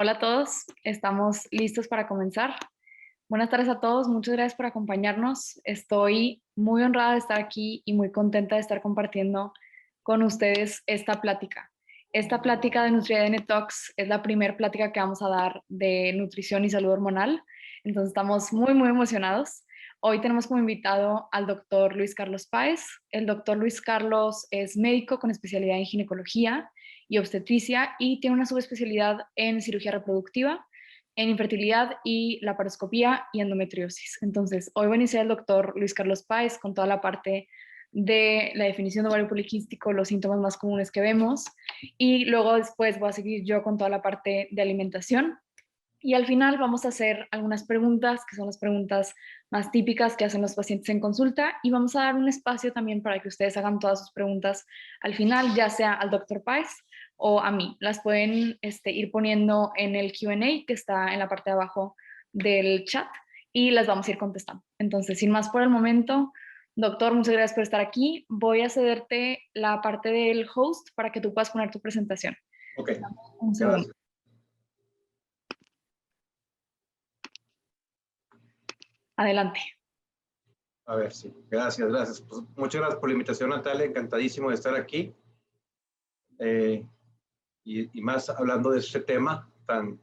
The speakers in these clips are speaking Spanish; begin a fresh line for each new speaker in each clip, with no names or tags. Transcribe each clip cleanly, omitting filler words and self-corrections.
Hola a todos, estamos listos para comenzar. Buenas tardes a todos, muchas gracias por acompañarnos. Estoy muy honrada de estar aquí y muy contenta de estar compartiendo con ustedes esta plática. Esta plática de NutriADN Talks es la primera plática que vamos a dar de nutrición y salud hormonal, entonces estamos muy emocionados. Hoy tenemos como invitado al doctor Luis Carlos Páez. El doctor Luis Carlos es médico con especialidad en ginecología y obstetricia y tiene una subespecialidad en cirugía reproductiva, en infertilidad y laparoscopía y endometriosis. Entonces, hoy va a iniciar el doctor Luis Carlos Páez con toda la parte de la definición de ovario poliquístico, los síntomas más comunes que vemos, y luego después voy a seguir yo con toda la parte de alimentación. Y al final vamos a hacer algunas preguntas, que son las preguntas más típicas que hacen los pacientes en consulta, y vamos a dar un espacio también para que ustedes hagan todas sus preguntas al final, ya sea al doctor Páez o a mí. Las pueden ir poniendo en el Q&A que está en la parte de abajo del chat y las vamos a ir contestando. Entonces, sin más por el momento, doctor, muchas gracias por estar aquí. Voy a cederte la parte del host para que tú puedas poner tu presentación.
Ok,
Un segundo.
gracias.
Adelante.
A ver, sí, gracias. Pues, muchas gracias por la invitación, Natalia, encantadísimo de estar aquí. Y más hablando de este tema tan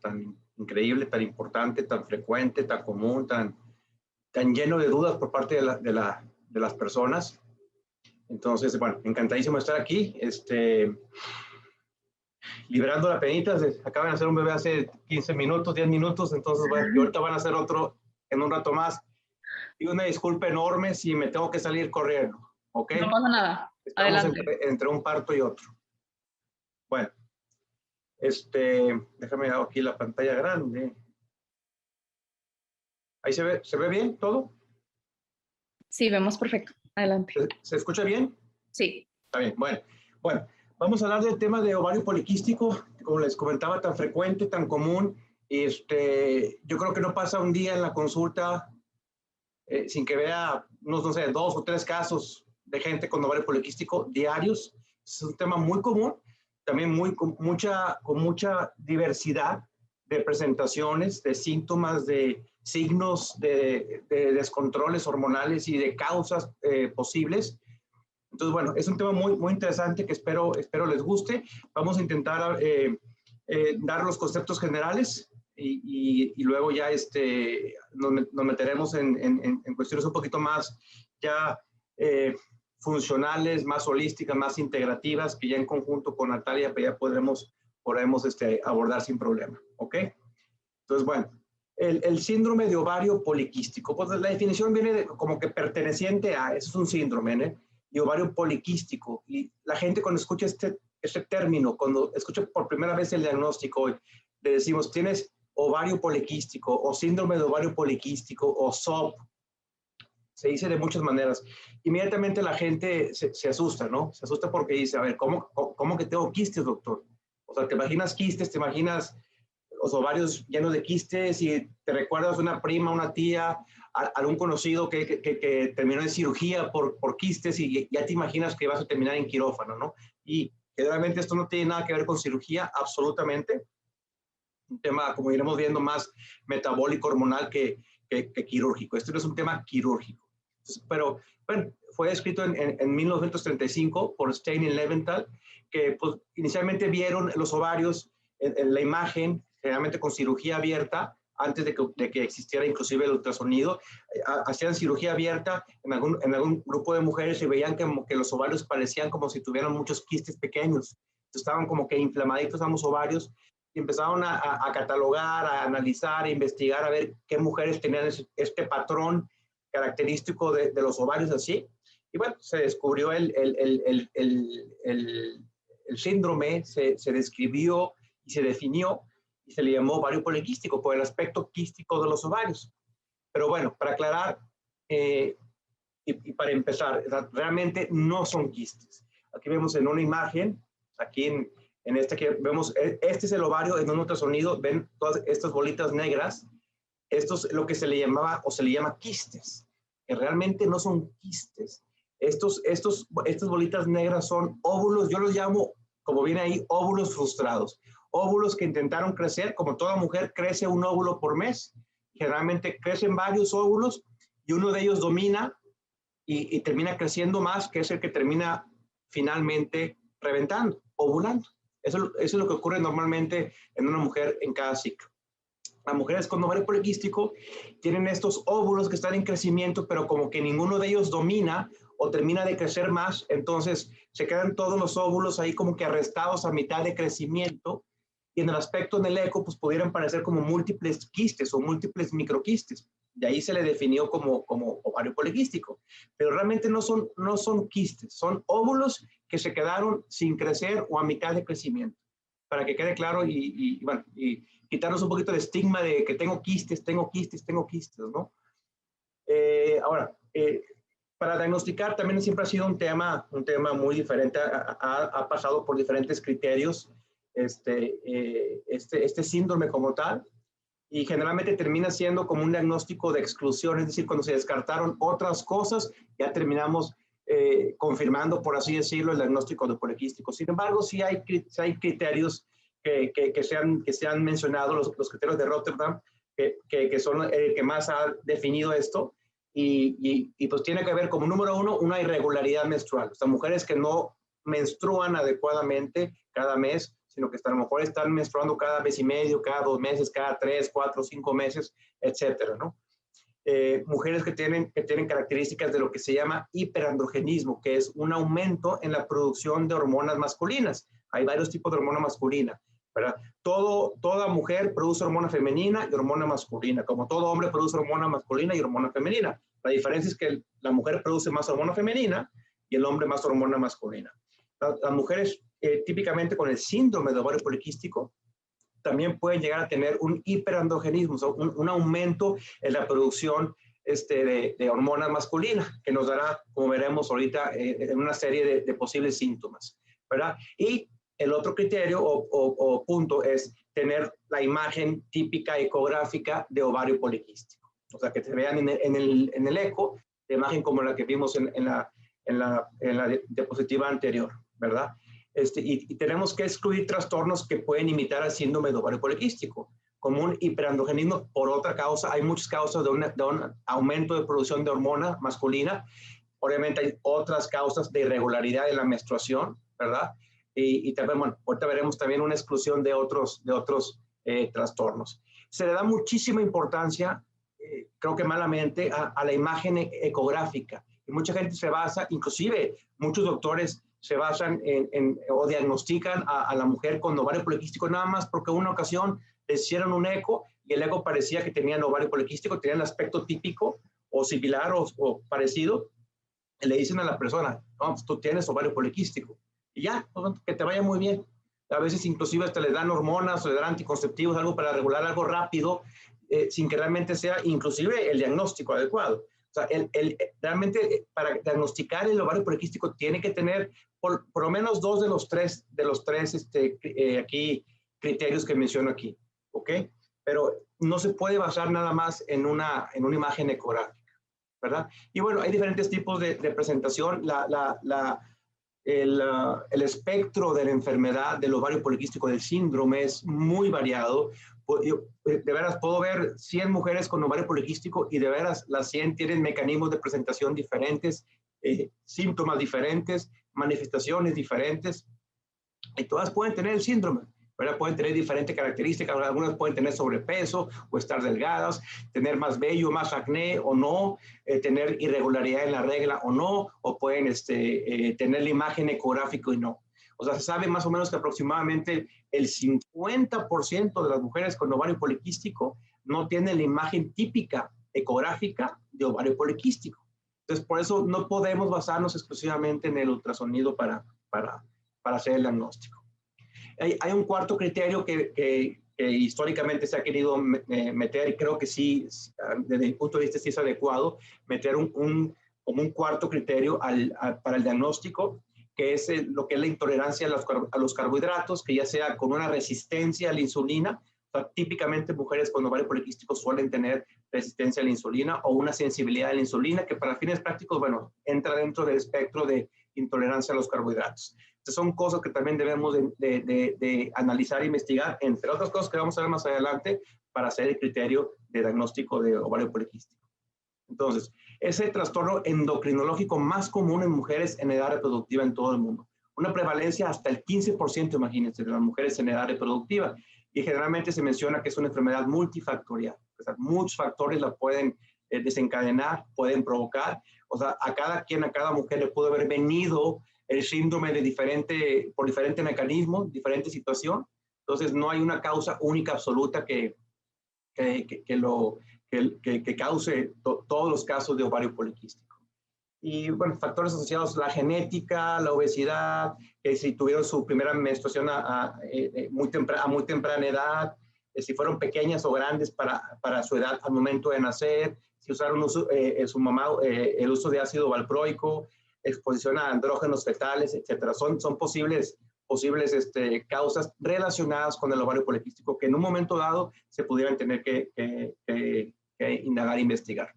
increíble, tan importante, tan frecuente, tan común, tan lleno de dudas por parte de las personas. Entonces, bueno, encantadísimo de estar aquí. Liberando la penita, acaban de hacer un bebé hace 15 minutos, 10 minutos, entonces, bueno, y ahorita van a hacer otro en un rato más. Y una disculpa enorme si me tengo que salir corriendo, ¿ok?
No pasa nada.
Estamos
Adelante.
entre un parto y otro. Bueno, déjame dar aquí la pantalla grande. ¿Ahí se ve bien todo?
Sí, vemos perfecto. Adelante.
¿Se escucha bien?
Sí.
Está bien, bueno, vamos a hablar del tema de ovario poliquístico, como les comentaba, tan frecuente, tan común. Yo creo que no pasa un día en la consulta sin que vea unos, no sé, 2 o 3 casos de gente con ovario poliquístico diarios. Es un tema muy común, también con mucha diversidad de presentaciones, de síntomas, de signos, de descontroles hormonales y de causas posibles. Entonces, bueno, es un tema muy interesante que espero les guste. Vamos a intentar dar los conceptos generales y luego ya nos meteremos en cuestiones un poquito más ya funcionales, más holísticas, más integrativas, que ya en conjunto con Natalia pues ya podremos abordar sin problema, ¿ok? Entonces, bueno, el síndrome de ovario poliquístico, pues la definición viene como que perteneciente a, es un síndrome, ¿eh? Y ovario poliquístico. Y la gente cuando escucha este término, cuando escucha por primera vez el diagnóstico, le decimos, tienes ovario poliquístico o síndrome de ovario poliquístico o SOP. Se dice de muchas maneras. Inmediatamente la gente se asusta, ¿no? Se asusta porque dice, a ver, ¿cómo que tengo quistes, doctor? O sea, te imaginas quistes, te imaginas los ovarios llenos de quistes y te recuerdas una prima, una tía, algún conocido que terminó en cirugía por quistes y ya te imaginas que vas a terminar en quirófano, ¿no? Y generalmente esto no tiene nada que ver con cirugía, absolutamente. Un tema, como iremos viendo, más metabólico, hormonal que quirúrgico. Esto no es un tema quirúrgico. Entonces, pero, bueno, fue escrito en 1935 por Stein y Leventhal, que pues, inicialmente vieron los ovarios en la imagen, generalmente con cirugía abierta, antes de que existiera inclusive el ultrasonido. Hacían cirugía abierta en algún grupo de mujeres y veían que los ovarios parecían como si tuvieran muchos quistes pequeños. Estaban como que inflamaditos ambos ovarios y empezaron a catalogar, a analizar, a investigar, a ver qué mujeres tenían este patrón característico de los ovarios así. Y bueno, se descubrió el síndrome, se describió y se definió y se le llamó ovario poliquístico por el aspecto quístico de los ovarios. Pero bueno, para aclarar y para empezar, realmente no son quistes. Aquí vemos en una imagen, aquí en este que vemos, este es el ovario en un ultrasonido, ven todas estas bolitas negras, esto es lo que se le llamaba o se le llama quistes, que realmente no son quistes. Estas bolitas negras son óvulos, yo los llamo, como viene ahí, óvulos frustrados. óvulos que intentaron crecer. Como toda mujer, crece un óvulo por mes. Generalmente crecen varios óvulos y uno de ellos domina y termina creciendo más, que es el que termina finalmente reventando, ovulando. Eso es lo que ocurre normalmente en una mujer en cada ciclo. Las mujeres con ovario poliquístico tienen estos óvulos que están en crecimiento, pero como que ninguno de ellos domina o termina de crecer más, entonces se quedan todos los óvulos ahí como que arrestados a mitad de crecimiento, y en el aspecto en el eco pues pudieran parecer como múltiples quistes o múltiples microquistes. De ahí se le definió como ovario poliquístico, pero realmente no son quistes, son óvulos que se quedaron sin crecer o a mitad de crecimiento, para que quede claro y quitarnos un poquito el estigma de que tengo quistes, ¿no? Ahora, para diagnosticar también siempre ha sido un tema muy diferente, ha pasado por diferentes criterios este síndrome como tal, y generalmente termina siendo como un diagnóstico de exclusión, es decir, cuando se descartaron otras cosas, ya terminamos confirmando, por así decirlo, el diagnóstico de poliquístico. Sin embargo, sí hay criterios que se han mencionado, los criterios de Rotterdam, que son el que más ha definido esto, y pues tiene que ver como número uno, una irregularidad menstrual. O sea, mujeres que no menstruan adecuadamente cada mes, sino que a lo mejor están menstruando cada mes y medio, cada 2 meses, cada 3, 4, 5 meses, etcétera, ¿no? Mujeres que tienen características de lo que se llama hiperandrogenismo, que es un aumento en la producción de hormonas masculinas. Hay varios tipos de hormona masculina, ¿verdad? Toda mujer produce hormona femenina y hormona masculina, como todo hombre produce hormona masculina y hormona femenina. La diferencia es que la mujer produce más hormona femenina y el hombre más hormona masculina. Las mujeres típicamente con el síndrome de ovario poliquístico también pueden llegar a tener un hiperandrogenismo, o sea, un aumento en la producción de hormonas masculinas, que nos dará, como veremos ahorita, en una serie de posibles síntomas, ¿verdad? Y el otro criterio o punto es tener la imagen típica ecográfica de ovario poliquístico. O sea, que se vean en el eco, la imagen como la que vimos en la diapositiva anterior, ¿verdad? Y tenemos que excluir trastornos que pueden imitar al síndrome de ovario poliquístico, como un hiperandrogenismo por otra causa. Hay muchas causas de un aumento de producción de hormona masculina. Obviamente hay otras causas de irregularidad en la menstruación, ¿verdad? Y también, bueno, ahorita veremos también una exclusión de otros trastornos. Se le da muchísima importancia, creo que malamente, a la imagen ecográfica. Y mucha gente se basa, inclusive muchos doctores se basan o diagnostican a la mujer con ovario poliquístico nada más porque en una ocasión le hicieron un eco y el eco parecía que tenían ovario poliquístico, tenían aspecto típico o similar o parecido. Y le dicen a la persona, no, pues tú tienes ovario poliquístico. Y ya, que te vaya muy bien. A veces inclusive hasta le dan hormonas o le dan anticonceptivos, algo para regular algo rápido, sin que realmente sea inclusive el diagnóstico adecuado. O sea, realmente para diagnosticar el ovario poliquístico tiene que tener por lo menos 2 de los tres aquí criterios que menciono aquí, ¿ok? Pero no se puede basar nada más en una imagen ecográfica, ¿verdad? Y bueno, hay diferentes tipos de presentación. El espectro de la enfermedad del ovario poliquístico del síndrome es muy variado. Yo, de veras puedo ver 100 mujeres con ovario poliquístico y de veras las 100 tienen mecanismos de presentación diferentes, síntomas diferentes, manifestaciones diferentes, y todas pueden tener el síndrome, ¿verdad? Pueden tener diferentes características, algunas pueden tener sobrepeso o estar delgadas, tener más vello, más acné o no, tener irregularidad en la regla o no, o pueden tener la imagen ecográfica y no. O sea, se sabe más o menos que aproximadamente el 50% de las mujeres con ovario poliquístico no tienen la imagen típica ecográfica de ovario poliquístico. Entonces, por eso no podemos basarnos exclusivamente en el ultrasonido para hacer el diagnóstico. Hay un cuarto criterio que históricamente se ha querido meter, y creo que sí, desde mi punto de vista sí es adecuado, meter como un cuarto criterio para el diagnóstico, que es lo que es la intolerancia a los carbohidratos, que ya sea con una resistencia a la insulina. O sea, típicamente mujeres con ovario poliquístico suelen tener resistencia a la insulina o una sensibilidad a la insulina, que para fines prácticos, bueno, entra dentro del espectro de intolerancia a los carbohidratos. Estas son cosas que también debemos de analizar e investigar, entre otras cosas que vamos a ver más adelante, para hacer el criterio de diagnóstico de ovario poliquístico. Entonces, es el trastorno endocrinológico más común en mujeres en edad reproductiva en todo el mundo. Una prevalencia hasta el 15%, imagínense, de las mujeres en edad reproductiva. Y generalmente se menciona que es una enfermedad multifactorial. O sea, muchos factores la pueden desencadenar, pueden provocar. O sea, a cada mujer le puede haber venido el síndrome por diferente mecanismo, diferente situación. Entonces, no hay una causa única absoluta que cause todos los casos de ovario poliquístico. Y bueno, factores asociados, la genética, la obesidad, que si tuvieron su primera menstruación a muy temprana edad, si fueron pequeñas o grandes para su edad al momento de nacer, si usaron el uso de ácido valproico, exposición a andrógenos fetales, etcétera. Son posibles causas relacionadas con el ovario poliquístico que en un momento dado se pudieran tener que indagar e investigar.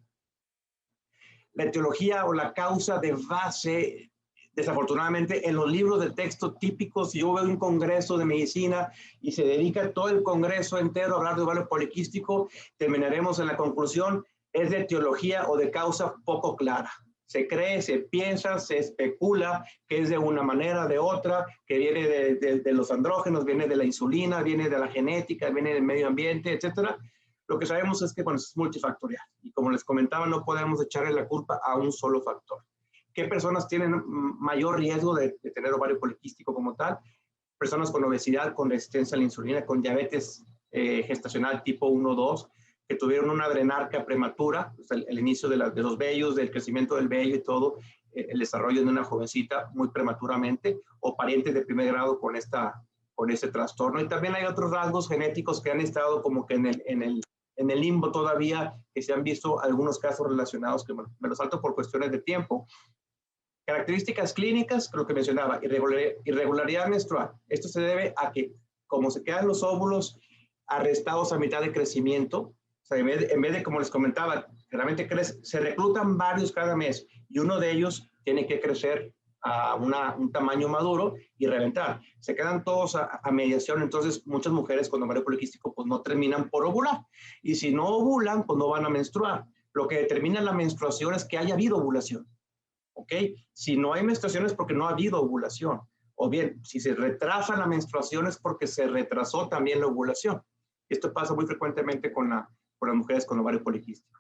La etiología o la causa de base, desafortunadamente, en los libros de texto típicos, si yo veo un congreso de medicina y se dedica todo el congreso entero a hablar de ovario poliquístico, terminaremos en la conclusión, es de etiología o de causa poco clara. Se cree, se piensa, se especula que es de una manera, de otra, que viene de los andrógenos, viene de la insulina, viene de la genética, viene del medio ambiente, etcétera. Lo que sabemos es que es multifactorial. Y como les comentaba, no podemos echarle la culpa a un solo factor. ¿Qué personas tienen mayor riesgo de tener ovario poliquístico como tal? Personas con obesidad, con resistencia a la insulina, con diabetes gestacional tipo 1 o 2, que tuvieron una adrenarquia prematura, o sea, el inicio de los vellos, del crecimiento del vello y todo, el desarrollo de una jovencita muy prematuramente, o parientes de primer grado con ese trastorno. Y también hay otros rasgos genéticos que han estado como que en el limbo todavía, que se han visto algunos casos relacionados, que me los salto por cuestiones de tiempo. Características clínicas, lo que mencionaba, irregularidad menstrual. Esto se debe a que, como se quedan los óvulos arrestados a mitad de crecimiento, o sea, en vez de, como les comentaba, realmente se reclutan varios cada mes y uno de ellos tiene que crecer a un tamaño maduro y reventar. Se quedan todos a mediación, entonces muchas mujeres con ovario poliquístico pues no terminan por ovular. Y si no ovulan, pues no van a menstruar. Lo que determina la menstruación es que haya habido ovulación. ¿Ok? Si no hay menstruación es porque no ha habido ovulación. O bien, si se retrasa la menstruación es porque se retrasó también la ovulación. Esto pasa muy frecuentemente con las mujeres con ovario poliquístico.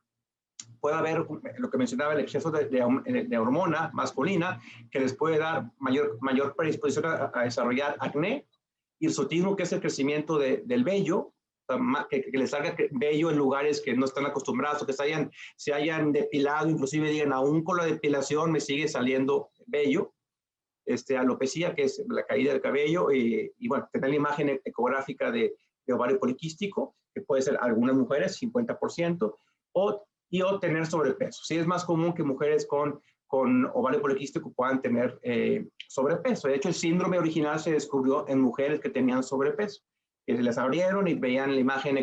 Puede haber lo que mencionaba, el exceso de hormona masculina que les puede dar mayor predisposición a desarrollar acné, hirsutismo, que es el crecimiento del vello, que les salga vello en lugares que no están acostumbrados o que se hayan depilado, inclusive digan, aún con la depilación me sigue saliendo vello. Alopecia, que es la caída del cabello, y bueno, tener la imagen ecográfica de ovario poliquístico, que puede ser algunas mujeres, 50%, o tener sobrepeso. Sí es más común que mujeres con ovario poliquístico puedan tener sobrepeso. De hecho, el síndrome original se descubrió en mujeres que tenían sobrepeso, que se les abrieron y veían la imagen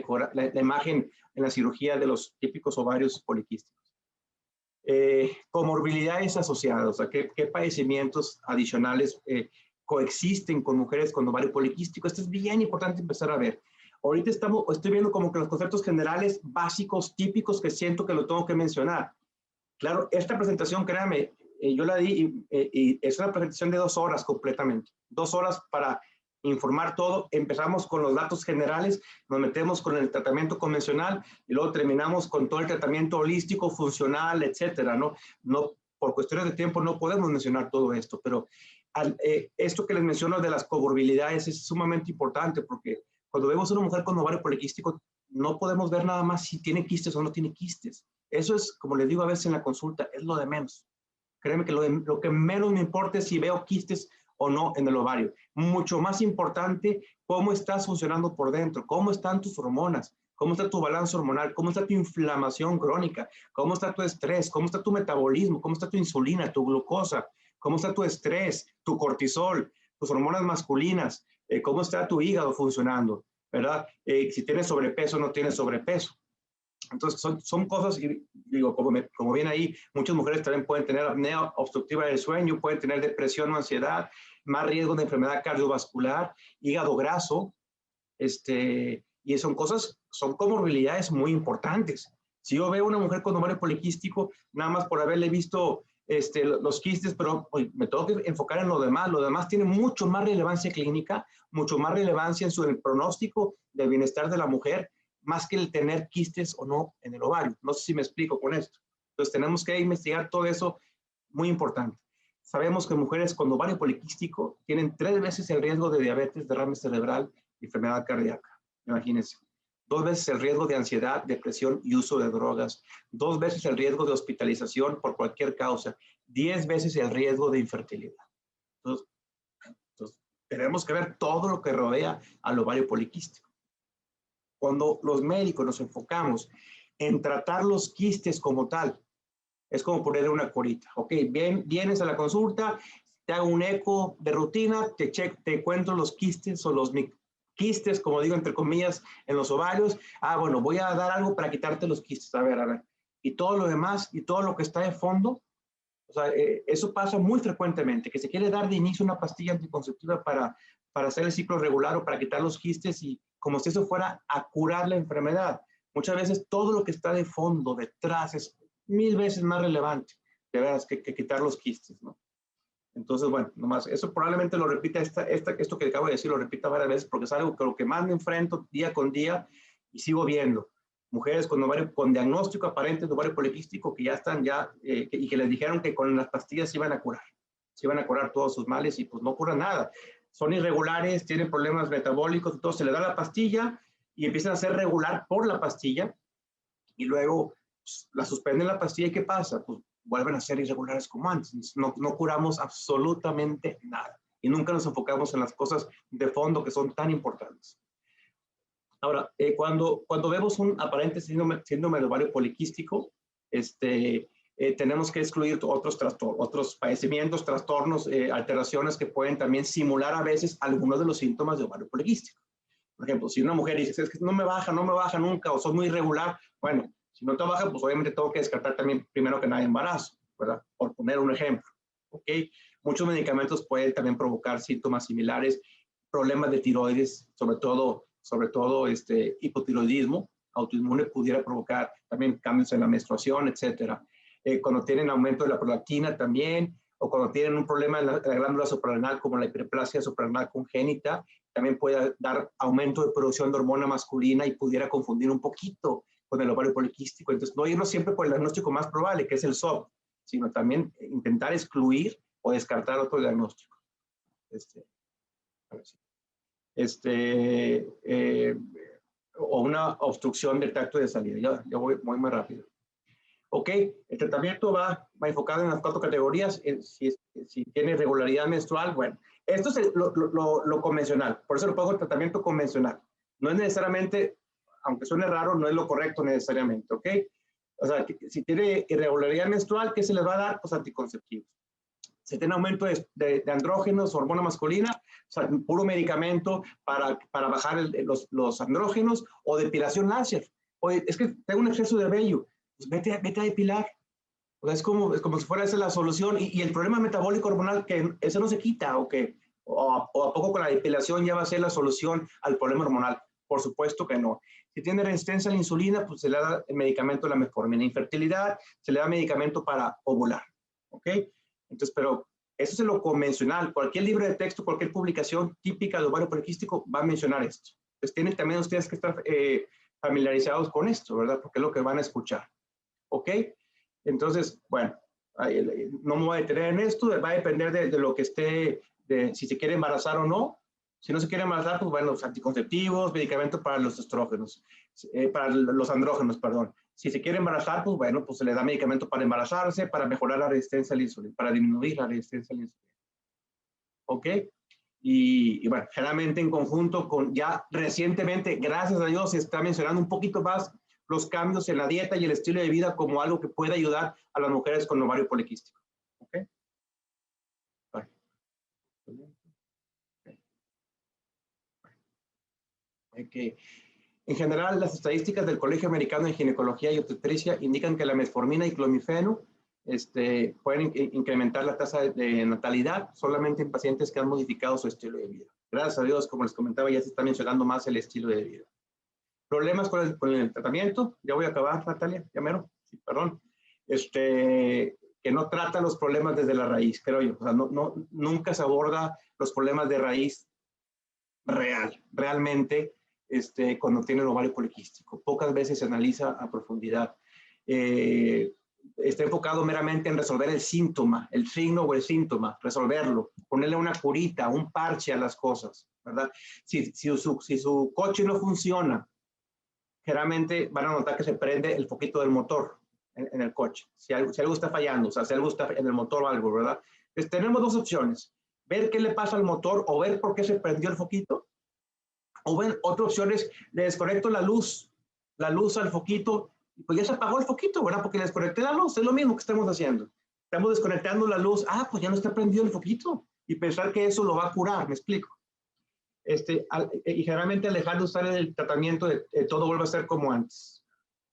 en la cirugía de los típicos ovarios poliquísticos. Comorbilidades asociadas, o sea, ¿qué padecimientos adicionales coexisten con mujeres con ovario poliquístico? Esto es bien importante empezar a ver. Ahorita estoy viendo como que los conceptos generales básicos, típicos, que siento que lo tengo que mencionar. Claro, esta presentación, créame, yo la di y es una presentación de 2 horas completamente. 2 horas para informar todo. Empezamos con los datos generales, nos metemos con el tratamiento convencional y luego terminamos con todo el tratamiento holístico, funcional, etcétera, ¿no? Por cuestiones de tiempo no podemos mencionar todo esto, pero esto que les menciono de las comorbilidades es sumamente importante porque cuando vemos a una mujer con ovario poliquístico, no podemos ver nada más si tiene quistes o no tiene quistes. Eso es, como les digo a veces en la consulta, es lo de menos. Créeme que lo que menos me importa es si veo quistes o no en el ovario. Mucho más importante, cómo estás funcionando por dentro, cómo están tus hormonas, cómo está tu balance hormonal, cómo está tu inflamación crónica, cómo está tu estrés, cómo está tu metabolismo, cómo está tu insulina, tu glucosa, cómo está tu estrés, tu cortisol, tus hormonas masculinas, cómo está tu hígado funcionando, ¿verdad? Si tienes sobrepeso o no tienes sobrepeso. Entonces, son cosas, y digo, como ven ahí, muchas mujeres también pueden tener apnea obstructiva del sueño, pueden tener depresión o ansiedad, más riesgo de enfermedad cardiovascular, hígado graso, y son comorbilidades muy importantes. Si yo veo una mujer con ovario poliquístico, nada más por haberle visto los quistes, pero oye, me tengo que enfocar en lo demás tiene mucho más relevancia clínica, mucho más relevancia en el pronóstico del bienestar de la mujer, más que el tener quistes o no en el ovario. No sé si me explico con esto. Entonces tenemos que investigar todo eso, muy importante. Sabemos que mujeres con ovario poliquístico tienen 3 veces el riesgo de diabetes, derrame cerebral y enfermedad cardíaca. Imagínense. 2 veces el riesgo de ansiedad, depresión y uso de drogas. 2 veces el riesgo de hospitalización por cualquier causa. 10 veces el riesgo de infertilidad. Entonces, tenemos que ver todo lo que rodea al ovario poliquístico. Cuando los médicos nos enfocamos en tratar los quistes como tal, es como ponerle una corita. Ok, vienes a la consulta, te hago un eco de rutina, te encuentro los quistes o los quistes, como digo entre comillas, en los ovarios. Bueno, voy a dar algo para quitarte los quistes. A ver. Y todo lo demás, y todo lo que está de fondo, o sea, eso pasa muy frecuentemente, que se quiere dar de inicio una pastilla anticonceptiva para hacer el ciclo regular o para quitar los quistes y como si eso fuera a curar la enfermedad. Muchas veces todo lo que está de fondo, detrás, es 1000 veces más relevante, de veras, que quitar los quistes, ¿no? Entonces, bueno, nomás, eso probablemente lo repita, esto que acabo de decir, lo repita varias veces porque es algo con lo que más me enfrento día con día y sigo viendo. Mujeres con diagnóstico aparente de ovario poliquístico que ya están y que les dijeron que con las pastillas se iban a curar todos sus males y pues no cura nada. Son irregulares, tienen problemas metabólicos, entonces se les da la pastilla y empiezan a ser regular por la pastilla y luego pues, la suspenden la pastilla y ¿qué pasa? Pues vuelven a ser irregulares como antes. No curamos absolutamente nada y nunca nos enfocamos en las cosas de fondo que son tan importantes. Ahora, cuando vemos un aparente síndrome de ovario poliquístico, tenemos que excluir otros padecimientos, trastornos, alteraciones que pueden también simular a veces algunos de los síntomas de ovario poliquístico. Por ejemplo, si una mujer dice, es que no me baja nunca o soy muy irregular, bueno, si no te baja, pues obviamente tengo que descartar también primero que nada embarazo, ¿verdad? Por poner un ejemplo, ¿ok? Muchos medicamentos pueden también provocar síntomas similares, problemas de tiroides, sobre todo hipotiroidismo, autoinmune pudiera provocar también cambios en la menstruación, etcétera. Cuando tienen aumento de la prolactina también, o cuando tienen un problema en la glándula suprarrenal como la hiperplasia suprarrenal congénita, también puede dar aumento de producción de hormona masculina y pudiera confundir un poquito con el ovario poliquístico. Entonces, no irnos siempre por el diagnóstico más probable, que es el SOP, sino también intentar excluir o descartar otro diagnóstico. A ver si o una obstrucción del tracto de salida. Ya voy muy rápido. Ok, el tratamiento va enfocado en las 4 categorías. Si tiene irregularidad menstrual, bueno, esto es lo convencional. Por eso lo pongo el tratamiento convencional. No es necesariamente, aunque suene raro, no es lo correcto necesariamente, ¿ok? O sea, si tiene irregularidad menstrual, ¿qué se les va a dar? Pues anticonceptivos. Si tiene aumento de andrógenos, hormona masculina, o sea, puro medicamento para bajar los andrógenos o depilación láser. Oye, es que tengo un exceso de vello, pues vete a depilar. O sea, es como si fuera esa la solución. Y el problema metabólico hormonal, que eso no se quita, o a poco con la depilación ya va a ser la solución al problema hormonal. Por supuesto que no. Si tiene resistencia a la insulina, pues se le da el medicamento de la metformina. Infertilidad, se le da medicamento para ovular. ¿Ok? Entonces, pero eso es lo convencional. Cualquier libro de texto, cualquier publicación típica de ovario poliquístico va a mencionar esto. Entonces, tienen también ustedes que estar familiarizados con esto, ¿verdad? Porque es lo que van a escuchar. ¿Ok? Entonces, bueno, no me voy a detener en esto, va a depender de lo que esté, de si se quiere embarazar o no. Si no se quiere embarazar, pues bueno, los anticonceptivos, medicamentos para los estrógenos, para los andrógenos, perdón. Si se quiere embarazar, pues bueno, pues se le da medicamento para embarazarse, para mejorar la resistencia a la insulina, para disminuir la resistencia a la insulina. ¿Ok? Y bueno, generalmente en conjunto con ya recientemente, gracias a Dios, se está mencionando un poquito más los cambios en la dieta y el estilo de vida como algo que puede ayudar a las mujeres con ovario poliquístico. ¿Ok? Vale. Okay. En general, las estadísticas del Colegio Americano de Ginecología y Obstetricia indican que la metformina y clomifeno pueden incrementar la tasa de natalidad solamente en pacientes que han modificado su estilo de vida. Gracias a Dios, como les comentaba, ya se está mencionando más el estilo de vida. Problemas con el tratamiento. Ya voy a acabar, Natalia, ya mero. Sí, perdón. Que no trata los problemas desde la raíz, creo yo. O sea, nunca se aborda los problemas de raíz realmente, cuando tiene el ovario poliquístico. Pocas veces se analiza a profundidad. Está enfocado meramente en resolver el síntoma, el signo o el síntoma, resolverlo, ponerle una curita, un parche a las cosas, ¿verdad? Si su coche no funciona, generalmente van a notar que se prende el foquito del motor en el coche. Si algo está fallando, o sea, si algo está en el motor o algo, ¿verdad? Entonces, tenemos dos opciones: ver qué le pasa al motor o ver por qué se prendió el foquito. O ven, otra opción es, le desconecto la luz al foquito, y pues ya se apagó el foquito, ¿verdad? Porque le desconecté la luz, es lo mismo que estamos haciendo. Estamos desconectando la luz, pues ya no está prendido el foquito, y pensar que eso lo va a curar, ¿me explico? Y generalmente al dejar de usar el tratamiento, todo vuelve a ser como antes.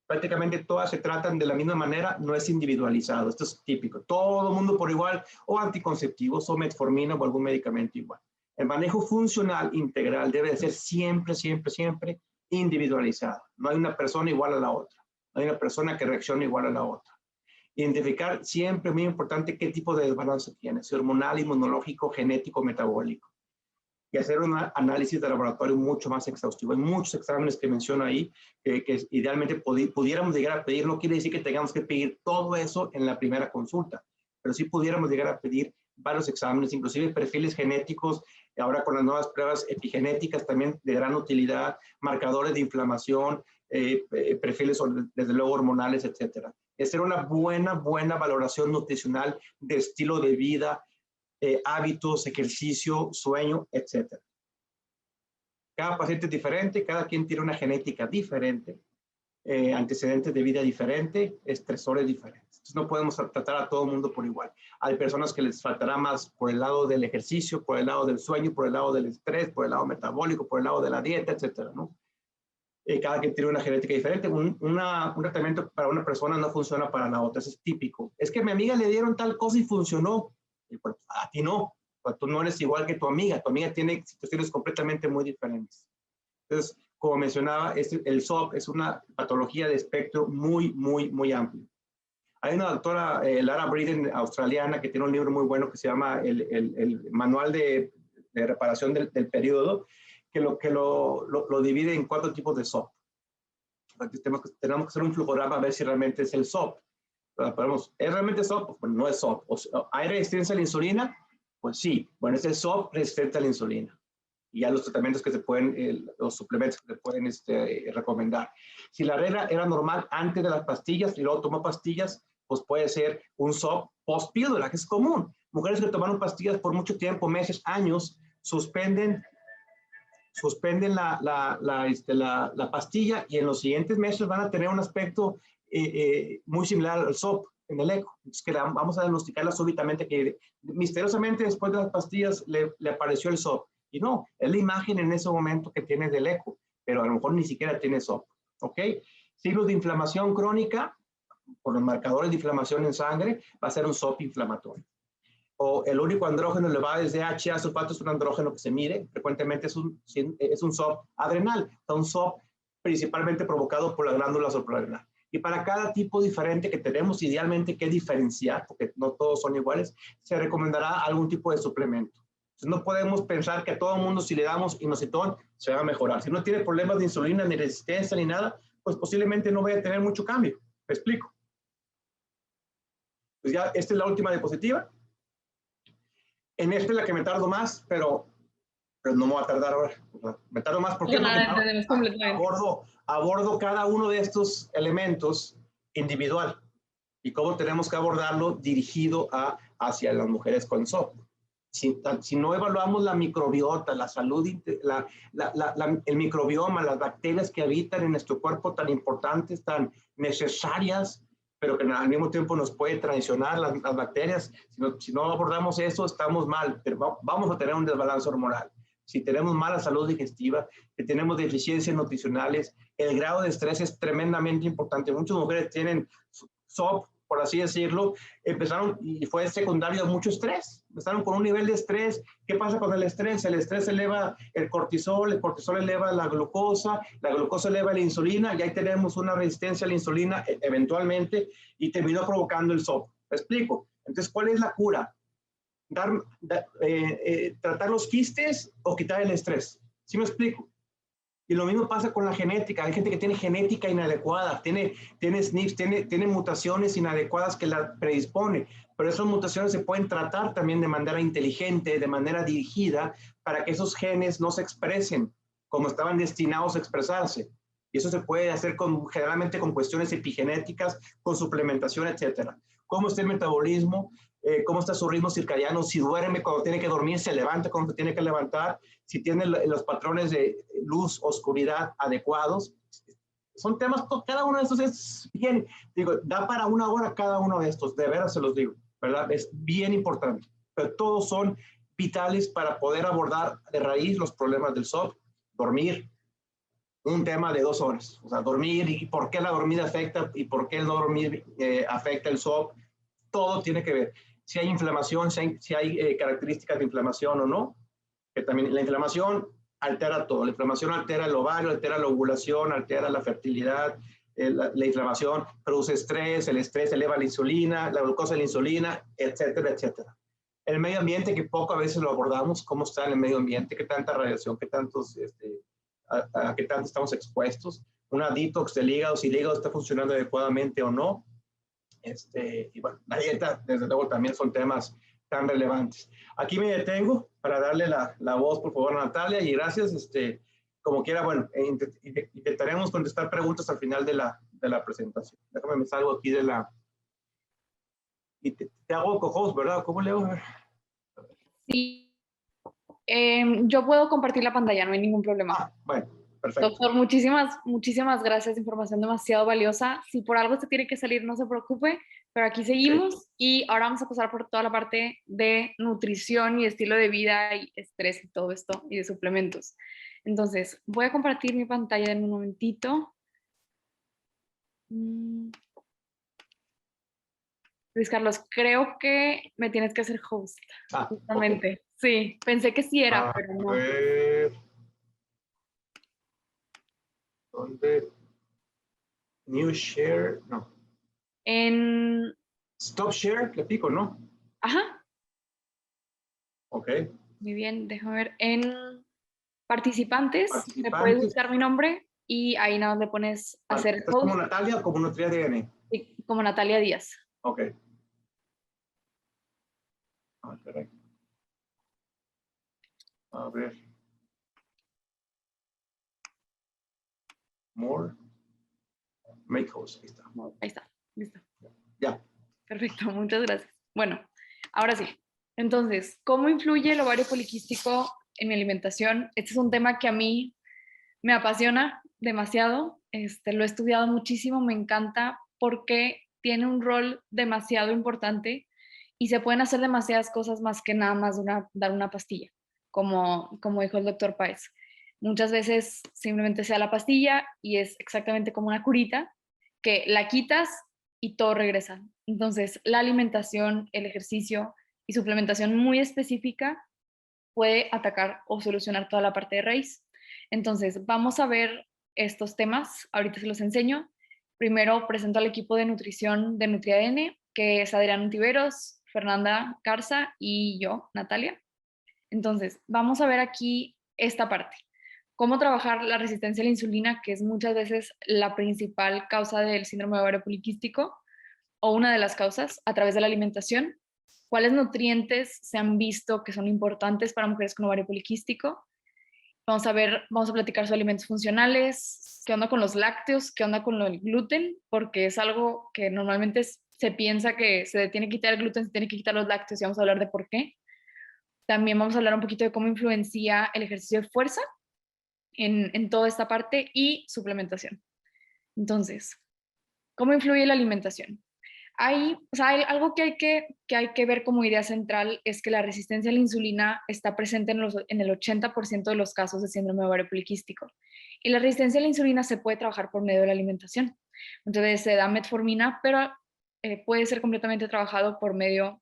Prácticamente todas se tratan de la misma manera, no es individualizado, esto es típico. Todo el mundo por igual, o anticonceptivos, o metformina, o algún medicamento igual. El manejo funcional integral debe de ser siempre, siempre, siempre individualizado. No hay una persona igual a la otra. No hay una persona que reaccione igual a la otra. Identificar siempre, muy importante, qué tipo de desbalance tiene, si hormonal, inmunológico, genético, metabólico. Y hacer un análisis de laboratorio mucho más exhaustivo. Hay muchos exámenes que menciono ahí, que idealmente pudiéramos llegar a pedir. No quiere decir que tengamos que pedir todo eso en la primera consulta, pero sí pudiéramos llegar a pedir varios exámenes, inclusive perfiles genéticos, ahora con las nuevas pruebas epigenéticas también de gran utilidad, marcadores de inflamación, perfiles desde luego hormonales, etcétera. Hacer una buena valoración nutricional de estilo de vida, hábitos, ejercicio, sueño, etc. Cada paciente es diferente, cada quien tiene una genética diferente, antecedentes de vida diferente, estresores diferentes. Entonces no podemos tratar a todo el mundo por igual. Hay personas que les faltará más por el lado del ejercicio, por el lado del sueño, por el lado del estrés, por el lado metabólico, por el lado de la dieta, etc., ¿no? Cada quien tiene una genética diferente. Un tratamiento para una persona no funciona para la otra, eso es típico. Es que a mi amiga le dieron tal cosa y funcionó. Y pues, a ti no, pues tú no eres igual que tu amiga tiene situaciones completamente muy diferentes. Entonces, como mencionaba, el SOP es una patología de espectro muy amplio. Hay una doctora, Lara Briden, australiana, que tiene un libro muy bueno que se llama el Manual de Reparación del Periodo, que lo divide en 4 tipos de SOP. Tenemos que hacer un flujograma a ver si realmente es el SOP. ¿Es realmente SOP? Pues no es SOP. ¿Hay resistencia a la insulina? Pues sí. Bueno, es el SOP resistente a la insulina. Y ya los tratamientos que se pueden, los suplementos que se pueden recomendar. Si la regla era normal antes de las pastillas y luego tomó pastillas, pues puede ser un SOP post-píldora, que es común. Mujeres que tomaron pastillas por mucho tiempo, meses, años, suspenden la pastilla y en los siguientes meses van a tener un aspecto muy similar al SOP en el eco. Es que vamos a diagnosticarla súbitamente, que misteriosamente después de las pastillas le apareció el SOP. Y no, es la imagen en ese momento que tiene del eco, pero a lo mejor ni siquiera tiene SOP. ¿Ok? Signos de inflamación crónica, por los marcadores de inflamación en sangre, va a ser un SOP inflamatorio. O el único andrógeno elevado es DHA sulfato, es un andrógeno que se mide, frecuentemente es un SOP adrenal, un SOP principalmente provocado por la glándula suprarrenal. Y para cada tipo diferente que tenemos idealmente que diferenciar, porque no todos son iguales, se recomendará algún tipo de suplemento. Entonces no podemos pensar que a todo el mundo si le damos inositol se va a mejorar. Si no tiene problemas de insulina, ni resistencia, ni nada, pues posiblemente no vaya a tener mucho cambio. ¿Me explico? Pues ya, esta es la última diapositiva. En esta es la que me tardo más, pero no me voy a tardar ahora. Me tardo más porque abordo cada uno de estos elementos individual y cómo tenemos que abordarlo dirigido hacia las mujeres con SOP. Si no evaluamos la microbiota, la salud, el microbioma, las bacterias que habitan en nuestro cuerpo tan importantes, tan necesarias, pero que al mismo tiempo nos puede traicionar las bacterias. Si no abordamos eso, estamos mal, pero vamos a tener un desbalance hormonal. si tenemos mala salud digestiva, si tenemos deficiencias nutricionales, el grado de estrés es tremendamente importante. Muchas mujeres tienen SOP, por así decirlo, empezaron y fue secundario a mucho estrés. Empezaron con un nivel de estrés. ¿Qué pasa con el estrés? El estrés eleva el cortisol eleva la glucosa eleva la insulina, y ahí tenemos una resistencia a la insulina eventualmente, y terminó provocando el SOP. ¿Me explico? Entonces, ¿cuál es la cura? Tratar los quistes o quitar el estrés. ¿Sí me explico? Y lo mismo pasa con la genética. Hay gente que tiene genética inadecuada, tiene SNPs, tiene mutaciones inadecuadas que la predispone, pero esas mutaciones se pueden tratar también de manera inteligente, de manera dirigida, para que esos genes no se expresen como estaban destinados a expresarse. Y eso se puede hacer generalmente con cuestiones epigenéticas, con suplementación, etcétera. ¿Cómo está el metabolismo? ¿Cómo está su ritmo circadiano? Si duerme cuando tiene que dormir, se levanta cuando se tiene que levantar, si tiene los patrones de luz, oscuridad adecuados. Son temas, cada uno de estos es bien, digo, da para una hora cada uno de estos, de veras se los digo, ¿verdad? Es bien importante, pero todos son vitales para poder abordar de raíz los problemas del SOP. Dormir, un tema de 2 horas, o sea, dormir y por qué la dormida afecta y por qué el no dormir afecta el SOP, todo tiene que ver. Si hay inflamación, si hay características de inflamación o no, que también la inflamación altera todo. La inflamación altera el ovario, altera la ovulación, altera la fertilidad. La inflamación produce estrés, el estrés eleva la insulina, la glucosa de la insulina, etcétera, etcétera. El medio ambiente, que poco a veces lo abordamos, cómo está en el medio ambiente, qué tanta radiación, qué tantos, a qué tanto estamos expuestos, una detox del hígado, si el hígado está funcionando adecuadamente o no. Y bueno, la dieta, desde luego, también son temas tan relevantes. Aquí me detengo para darle la voz, por favor, a Natalia, y gracias. Como quiera, bueno, intentaremos contestar preguntas al final de la presentación. Déjame, me salgo aquí de la... Y te hago co-host, ¿verdad? ¿Cómo leo?
Sí, yo puedo compartir la pantalla, no hay ningún problema.
Ah, bueno, perfecto.
Doctor, muchísimas gracias, información demasiado valiosa. Si por algo se tiene que salir, no se preocupe, pero aquí seguimos. Okay. Y ahora vamos a pasar por toda la parte de nutrición y estilo de vida y estrés y todo esto y de suplementos. Entonces, voy a compartir mi pantalla en un momentito. Luis Carlos, creo que me tienes que hacer host. Justamente. Okay. Sí, pensé que sí era, pero no.
¿Dónde? New share, no.
En...
Stop share, le pico, ¿no?
Ajá.
Ok.
Muy bien, déjame ver. En participantes, me puedes buscar mi nombre y ahí nada más le pones hacer
¿Estás como Natalia o como Nutria DN?
Sí, como Natalia Díaz.
Ok. Ah, correcto. A ver. More. Make host. Ahí está.
Ahí está. Listo.
Ya.
Perfecto. Muchas gracias. Bueno, ahora sí. Entonces, ¿cómo influye el ovario poliquístico en mi alimentación? Este es un tema que a mí me apasiona demasiado. Lo he estudiado muchísimo. Me encanta porque tiene un rol demasiado importante y se pueden hacer demasiadas cosas más que nada más dar una pastilla, como dijo el doctor Páez. Muchas veces simplemente se da la pastilla y es exactamente como una curita que la quitas y todo regresa. Entonces, la alimentación, el ejercicio y suplementación muy específica puede atacar o solucionar toda la parte de raíz. Entonces, vamos a ver estos temas. Ahorita se los enseño. Primero presento al equipo de nutrición de NutriADN, que es Adrián Tiveros, Fernanda Garza y yo, Natalia. Entonces, vamos a ver aquí esta parte. Cómo trabajar la resistencia a la insulina, que es muchas veces la principal causa del síndrome de ovario poliquístico, o una de las causas, a través de la alimentación. ¿Cuáles nutrientes se han visto que son importantes para mujeres con ovario poliquístico? Vamos a platicar sobre alimentos funcionales, qué onda con los lácteos, qué onda con el gluten, porque es algo que normalmente se piensa que se tiene que quitar el gluten, se tiene que quitar los lácteos, y vamos a hablar de por qué. También vamos a hablar un poquito de cómo influencia el ejercicio de fuerza en toda esta parte y suplementación. Entonces, ¿cómo influye la alimentación? Hay algo que hay que ver como idea central es que la resistencia a la insulina está presente en el 80% de los casos de síndrome ovario poliquístico. Y la resistencia a la insulina se puede trabajar por medio de la alimentación. Entonces se da metformina, pero puede ser completamente trabajado por medio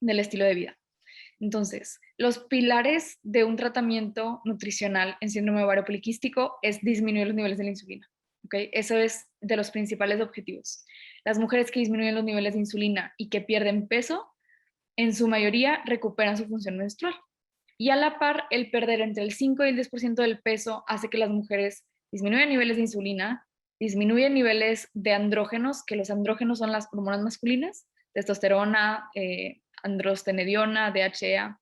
del estilo de vida. Entonces, los pilares de un tratamiento nutricional en síndrome ovario poliquístico es disminuir los niveles de la insulina. ¿Okay? Eso es de los principales objetivos. Las mujeres que disminuyen los niveles de insulina y que pierden peso, en su mayoría recuperan su función menstrual. Y a la par, el perder entre el 5 y el 10% del peso hace que las mujeres disminuyan niveles de insulina, disminuyen niveles de andrógenos, que los andrógenos son las hormonas masculinas, testosterona, androstenediona, DHEA,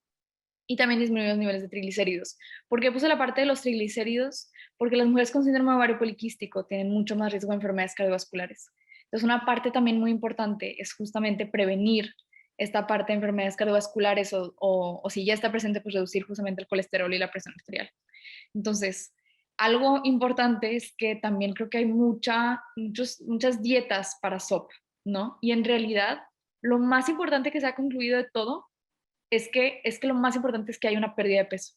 y también disminuyen los niveles de triglicéridos. ¿Por qué puse la parte de los triglicéridos? Porque las mujeres con síndrome ovario poliquístico tienen mucho más riesgo de enfermedades cardiovasculares. Entonces, una parte también muy importante es justamente prevenir esta parte de enfermedades cardiovasculares o si ya está presente, pues reducir justamente el colesterol y la presión arterial. Entonces, algo importante es que también creo que hay muchas dietas para sopa, ¿no? Y en realidad, lo más importante que se ha concluido de todo es que lo más importante es que hay una pérdida de peso.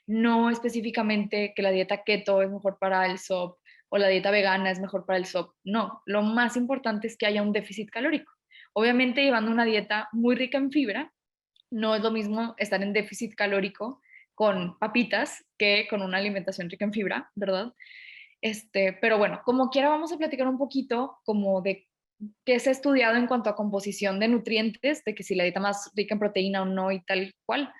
No específicamente que la dieta keto es mejor para el SOP o la dieta vegana es mejor para el SOP. No, lo más importante es que haya un déficit calórico. Obviamente, llevando una dieta muy rica en fibra, no es lo mismo estar en déficit calórico con papitas que con una alimentación rica en fibra, ¿verdad? Pero bueno, como quiera vamos a platicar un poquito como de qué se ha estudiado en cuanto a composición de nutrientes, de que si la dieta más rica en proteína o no y tal cual,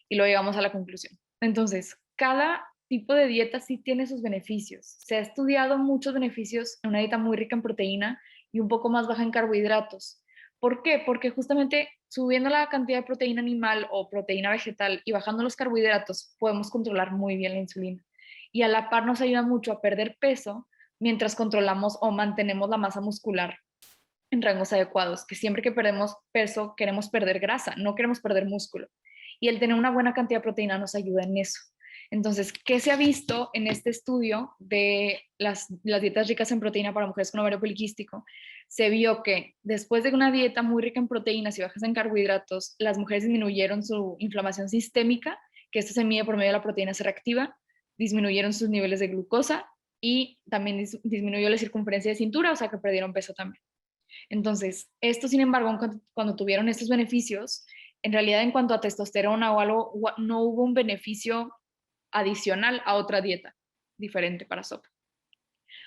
y luego llegamos a la conclusión. Entonces, cada tipo de dieta sí tiene sus beneficios. Se ha estudiado muchos beneficios en una dieta muy rica en proteína y un poco más baja en carbohidratos. ¿Por qué? Porque justamente subiendo la cantidad de proteína animal o proteína vegetal y bajando los carbohidratos, podemos controlar muy bien la insulina. Y a la par nos ayuda mucho a perder peso mientras controlamos o mantenemos la masa muscular en rangos adecuados, que siempre que perdemos peso queremos perder grasa, no queremos perder músculo. Y el tener una buena cantidad de proteína nos ayuda en eso. Entonces, ¿qué se ha visto en este estudio de las dietas ricas en proteína para mujeres con ovario poliquístico? Se vio que después de una dieta muy rica en proteínas y bajas en carbohidratos, las mujeres disminuyeron su inflamación sistémica, que esto se mide por medio de la proteína C reactiva, disminuyeron sus niveles de glucosa y también disminuyó la circunferencia de cintura, o sea que perdieron peso también. Entonces, esto, sin embargo, cuando tuvieron estos beneficios, en realidad en cuanto a testosterona o algo, no hubo un beneficio adicional a otra dieta diferente para SOP.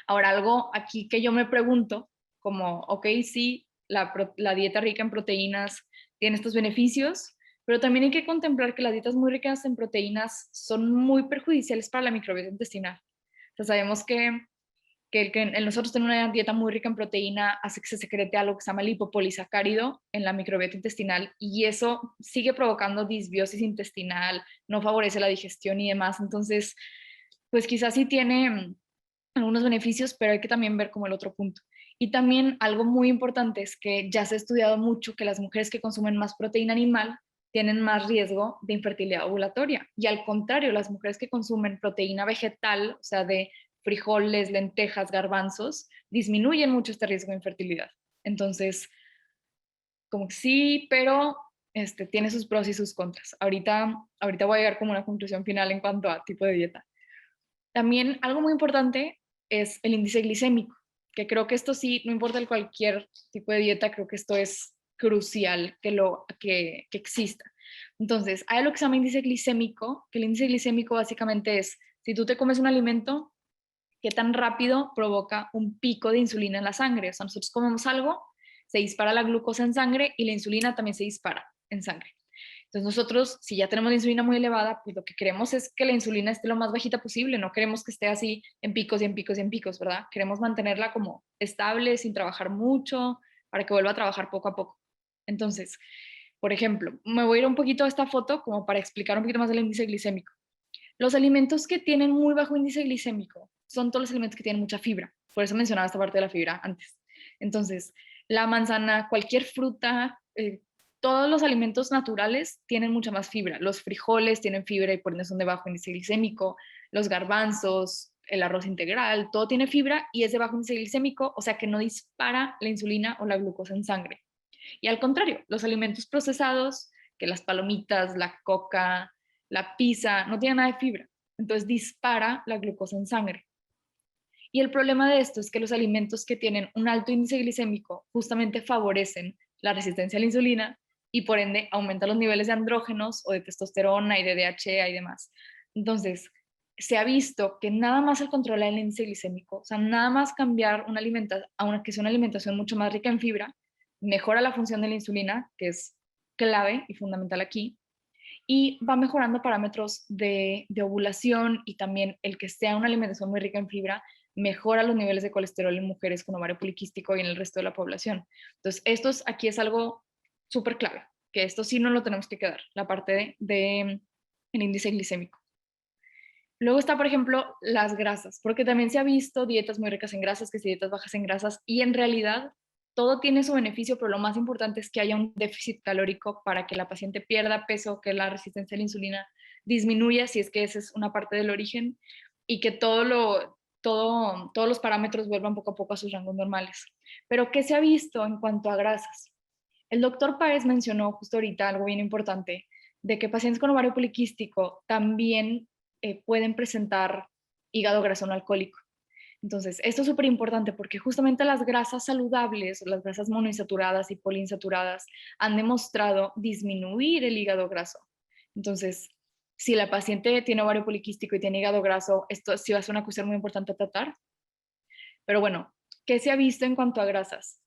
Ahora, algo aquí que yo me pregunto, como, ok, sí, la dieta rica en proteínas tiene estos beneficios, pero también hay que contemplar que las dietas muy ricas en proteínas son muy perjudiciales para la microbiota intestinal. O sea, sabemos que en nosotros tener una dieta muy rica en proteína hace que se secrete algo que se llama lipopolisacárido en la microbiota intestinal y eso sigue provocando disbiosis intestinal, no favorece la digestión y demás. Entonces, pues quizás sí tiene algunos beneficios, pero hay que también ver como el otro punto. Y también algo muy importante es que ya se ha estudiado mucho que las mujeres que consumen más proteína animal tienen más riesgo de infertilidad ovulatoria. Y al contrario, las mujeres que consumen proteína vegetal, o sea, de frijoles, lentejas, garbanzos, disminuyen mucho este riesgo de infertilidad. Entonces, como que sí, pero tiene sus pros y sus contras. Ahorita voy a llegar como una conclusión final en cuanto a tipo de dieta. También algo muy importante es el índice glicémico, que creo que esto sí, no importa el cualquier tipo de dieta, creo que esto es crucial que exista. Entonces, hay lo que se llama índice glicémico, que el índice glicémico básicamente es, si tú te comes un alimento, qué tan rápido provoca un pico de insulina en la sangre. O sea, nosotros comemos algo, se dispara la glucosa en sangre y la insulina también se dispara en sangre. Entonces nosotros, si ya tenemos la insulina muy elevada, pues lo que queremos es que la insulina esté lo más bajita posible, no queremos que esté así en picos y en picos y en picos, ¿verdad? Queremos mantenerla como estable, sin trabajar mucho, para que vuelva a trabajar poco a poco. Entonces, por ejemplo, me voy a ir un poquito a esta foto como para explicar un poquito más del índice glicémico. Los alimentos que tienen muy bajo índice glicémico son todos los alimentos que tienen mucha fibra. Por eso mencionaba esta parte de la fibra antes. Entonces, la manzana, cualquier fruta, todos los alimentos naturales tienen mucha más fibra. Los frijoles tienen fibra y por ende son de bajo índice glicémico. Los garbanzos, el arroz integral, todo tiene fibra y es de bajo índice glicémico, o sea que no dispara la insulina o la glucosa en sangre. Y al contrario, los alimentos procesados, que las palomitas, la coca, la pizza, no tienen nada de fibra. Entonces dispara la glucosa en sangre. Y el problema de esto es que los alimentos que tienen un alto índice glicémico justamente favorecen la resistencia a la insulina y por ende aumentan los niveles de andrógenos o de testosterona y de DHEA y demás. Entonces, se ha visto que nada más el controlar el índice glicémico, o sea, nada más cambiar una alimentación a una que sea una alimentación mucho más rica en fibra, mejora la función de la insulina, que es clave y fundamental aquí, y va mejorando parámetros de ovulación y también el que sea una alimentación muy rica en fibra mejora los niveles de colesterol en mujeres con ovario poliquístico y en el resto de la población. Entonces, aquí es algo súper clave, que esto sí no lo tenemos que quedar, la parte de el índice glicémico. Luego está, por ejemplo, las grasas, porque también se ha visto dietas muy ricas en grasas, que si dietas bajas en grasas, y en realidad todo tiene su beneficio, pero lo más importante es que haya un déficit calórico para que la paciente pierda peso, que la resistencia a la insulina disminuya, si es que esa es una parte del origen, y que todos los parámetros vuelvan poco a poco a sus rangos normales. Pero, ¿qué se ha visto en cuanto a grasas? El doctor Páez mencionó justo ahorita algo bien importante, de que pacientes con ovario poliquístico también pueden presentar hígado graso no alcohólico. Entonces, esto es súper importante porque justamente las grasas saludables, las grasas monoinsaturadas y poliinsaturadas, han demostrado disminuir el hígado graso. Entonces, si la paciente tiene ovario poliquístico y tiene hígado graso, esto sí va a ser una cuestión muy importante a tratar. Pero bueno, ¿qué se ha visto en cuanto a grasas?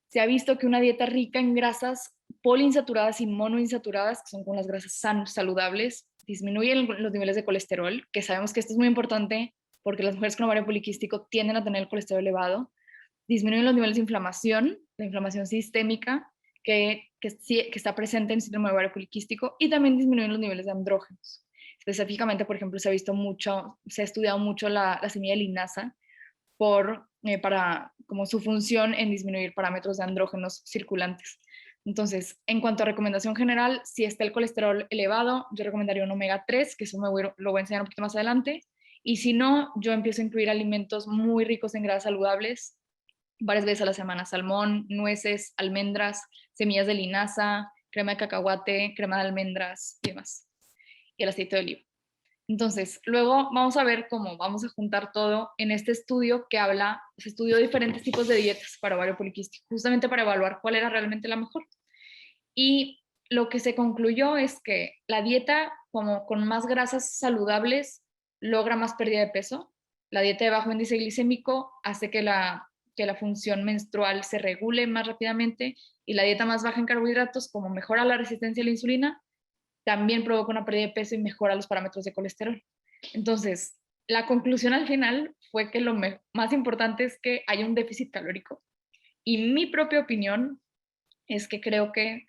Se ha visto que una dieta rica en grasas poliinsaturadas y monoinsaturadas, que son como las grasas saludables, disminuyen los niveles de colesterol, que sabemos que esto es muy importante porque las mujeres con ovario poliquístico tienden a tener el colesterol elevado, disminuyen los niveles de inflamación, la inflamación sistémica que está presente en el síndrome de ovario poliquístico, y también disminuyen los niveles de andrógenos. Específicamente, por ejemplo, se ha estudiado mucho la semilla de linaza para como su función en disminuir parámetros de andrógenos circulantes. Entonces, en cuanto a recomendación general, si está el colesterol elevado, yo recomendaría un omega 3, que eso lo voy a enseñar un poquito más adelante. Y si no, yo empiezo a incluir alimentos muy ricos en grasas saludables varias veces a la semana: salmón, nueces, almendras, semillas de linaza, crema de cacahuate, crema de almendras y demás. Y el aceite de oliva. Entonces, luego vamos a ver cómo vamos a juntar todo en este estudio que se estudió diferentes tipos de dietas para ovario poliquístico, justamente para evaluar cuál era realmente la mejor. Y lo que se concluyó es que la dieta como con más grasas saludables logra más pérdida de peso. La dieta de bajo índice glicémico hace que la función menstrual se regule más rápidamente, y la dieta más baja en carbohidratos, como mejora la resistencia a la insulina, también provoca una pérdida de peso y mejora los parámetros de colesterol. Entonces, la conclusión al final fue que lo más importante es que haya un déficit calórico. Y mi propia opinión es que creo que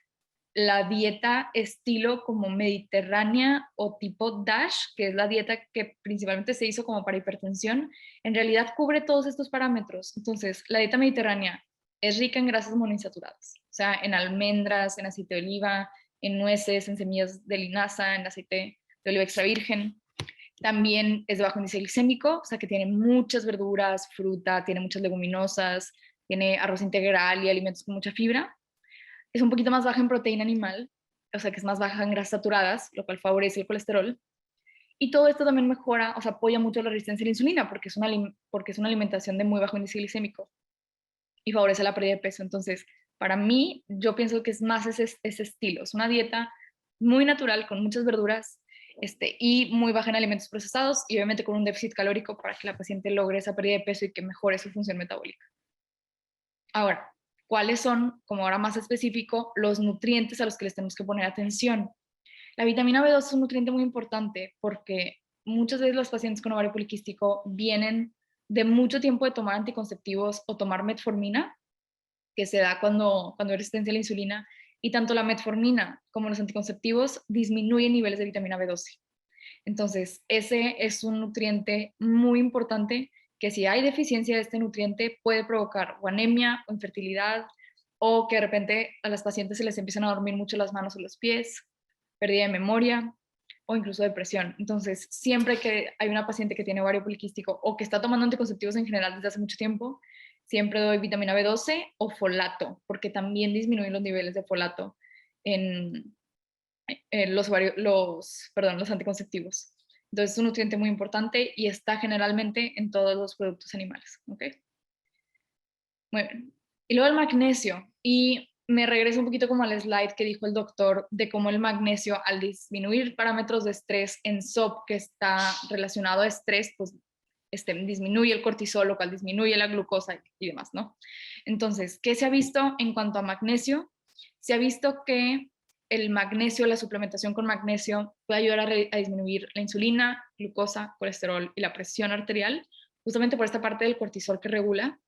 la dieta estilo como mediterránea o tipo DASH, que es la dieta que principalmente se hizo como para hipertensión, en realidad cubre todos estos parámetros. Entonces, la dieta mediterránea es rica en grasas monoinsaturadas, o sea, en almendras, en aceite de oliva, en nueces, en semillas de linaza, en aceite de oliva extra virgen. También es de bajo índice glicémico, o sea que tiene muchas verduras, fruta, tiene muchas leguminosas, tiene arroz integral y alimentos con mucha fibra. Es un poquito más baja en proteína animal, o sea que es más baja en grasas saturadas, lo cual favorece el colesterol. Y todo esto también mejora, o sea, apoya mucho la resistencia a la insulina porque es una alimentación de muy bajo índice glicémico y favorece la pérdida de peso. Entonces, para mí, yo pienso que es más ese estilo. Es una dieta muy natural, con muchas verduras, y muy baja en alimentos procesados, y obviamente con un déficit calórico para que la paciente logre esa pérdida de peso y que mejore su función metabólica. Ahora, ¿cuáles son, como ahora más específico, los nutrientes a los que les tenemos que poner atención? La vitamina B2 es un nutriente muy importante porque muchas veces los pacientes con ovario poliquístico vienen de mucho tiempo de tomar anticonceptivos o tomar metformina, que se da cuando hay resistencia a la insulina, y tanto la metformina como los anticonceptivos disminuyen niveles de vitamina B12. Entonces, ese es un nutriente muy importante que, si hay deficiencia de este nutriente, puede provocar o anemia o infertilidad, o que de repente a las pacientes se les empiezan a dormir mucho las manos o los pies, pérdida de memoria o incluso depresión. Entonces, siempre que hay una paciente que tiene ovario poliquístico o que está tomando anticonceptivos en general desde hace mucho tiempo, siempre doy vitamina B12 o folato, porque también disminuyen los niveles de folato en los anticonceptivos. Entonces es un nutriente muy importante y está generalmente en todos los productos animales. ¿Ok? Muy bien. Y luego el magnesio. Y me regreso un poquito como al slide que dijo el doctor de cómo el magnesio, al disminuir parámetros de estrés en SOP, que está relacionado a estrés, pues disminuye el cortisol, lo cual disminuye la glucosa y demás, ¿no? Entonces, ¿qué se ha visto en cuanto a magnesio? Se ha visto que el magnesio, la suplementación con magnesio puede ayudar a disminuir la insulina, glucosa, colesterol y la presión arterial, justamente por esta parte del cortisol que regula.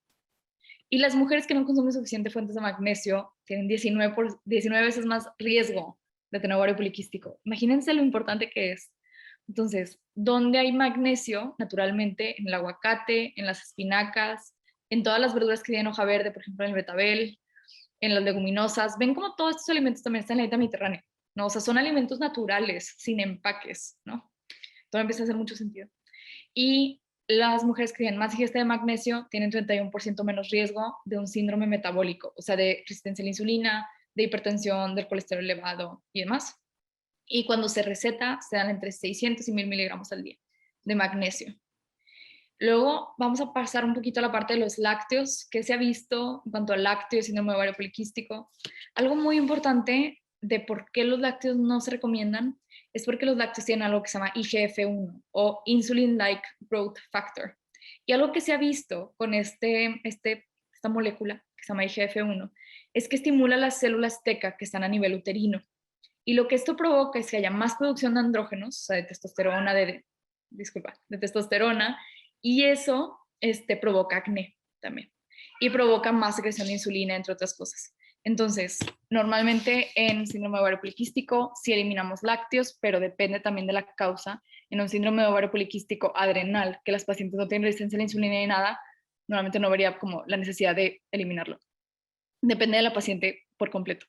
Y las mujeres que no consumen suficientes fuentes de magnesio tienen 19 veces más riesgo de tener ovario poliquístico. Imagínense lo importante que es. Entonces, ¿dónde hay magnesio? Naturalmente, en el aguacate, en las espinacas, en todas las verduras que tienen hoja verde, por ejemplo, en el betabel, en las leguminosas. Ven cómo todos estos alimentos también están en la dieta mediterránea, ¿no? O sea, son alimentos naturales, sin empaques, ¿no? Todo empieza a hacer mucho sentido. Y las mujeres que tienen más ingesta de magnesio tienen 31% menos riesgo de un síndrome metabólico, o sea, de resistencia a la insulina, de hipertensión, del colesterol elevado y demás. Y cuando se receta, se dan entre 600 y 1000 miligramos al día de magnesio. Luego vamos a pasar un poquito a la parte de los lácteos, que se ha visto en cuanto al lácteo y síndrome de ovario poliquístico. Algo muy importante de por qué los lácteos no se recomiendan es porque los lácteos tienen algo que se llama IGF-1 o Insulin-like Growth Factor. Y algo que se ha visto con esta molécula que se llama IGF-1 es que estimula las células TECA que están a nivel uterino. Y lo que esto provoca es que haya más producción de andrógenos, o sea, de testosterona, de testosterona, y eso provoca acné también. Y provoca más secreción de insulina, entre otras cosas. Entonces, normalmente en síndrome de ovario poliquístico sí eliminamos lácteos, pero depende también de la causa. En un síndrome de ovario poliquístico adrenal, que las pacientes no tienen resistencia a la insulina ni nada, normalmente no vería como la necesidad de eliminarlo. Depende de la paciente por completo.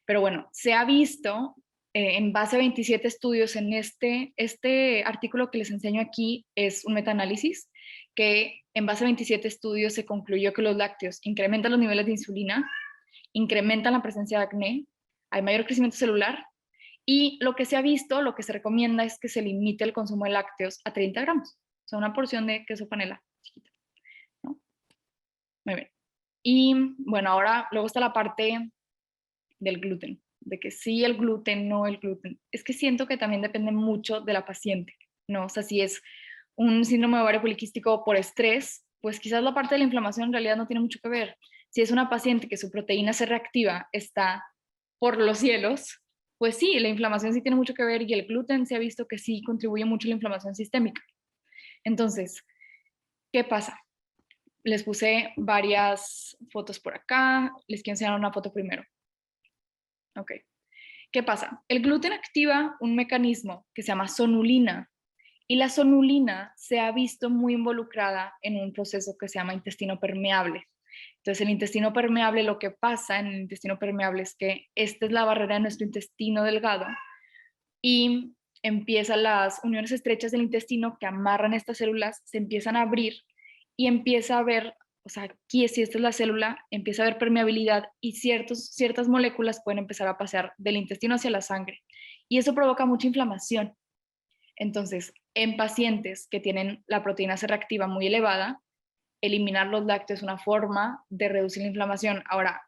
Pero bueno, se ha visto en base a 27 estudios en este artículo que les enseño aquí es un metaanálisis que en base a 27 estudios se concluyó que los lácteos incrementan los niveles de insulina, incrementan la presencia de acné, hay mayor crecimiento celular y lo que se ha visto, lo que se recomienda es que se limite el consumo de lácteos a 30 gramos, o sea, una porción de queso panela chiquita, ¿no? Muy bien. Y bueno, ahora luego está la parte del gluten, de que sí el gluten, no el gluten. Es que siento que también depende mucho de la paciente, ¿no? O sea, si es un síndrome de ovario poliquístico por estrés, pues quizás la parte de la inflamación en realidad no tiene mucho que ver. Si es una paciente que su proteína C reactiva está por los cielos, pues sí, la inflamación sí tiene mucho que ver y el gluten se ha visto que sí contribuye mucho a la inflamación sistémica. Entonces, ¿qué pasa? Les puse varias fotos por acá, les quiero enseñar una foto primero. Ok. ¿Qué pasa? El gluten activa un mecanismo que se llama sonulina y la sonulina se ha visto muy involucrada en un proceso que se llama intestino permeable. Entonces, el intestino permeable, lo que pasa en el intestino permeable es que esta es la barrera de nuestro intestino delgado y empiezan las uniones estrechas del intestino que amarran estas células, se empiezan a abrir y empieza a haber, o sea, aquí si esta es la célula, empieza a haber permeabilidad y ciertas moléculas pueden empezar a pasar del intestino hacia la sangre. Y eso provoca mucha inflamación. Entonces, en pacientes que tienen la proteína C reactiva muy elevada, eliminar los lácteos es una forma de reducir la inflamación. Ahora,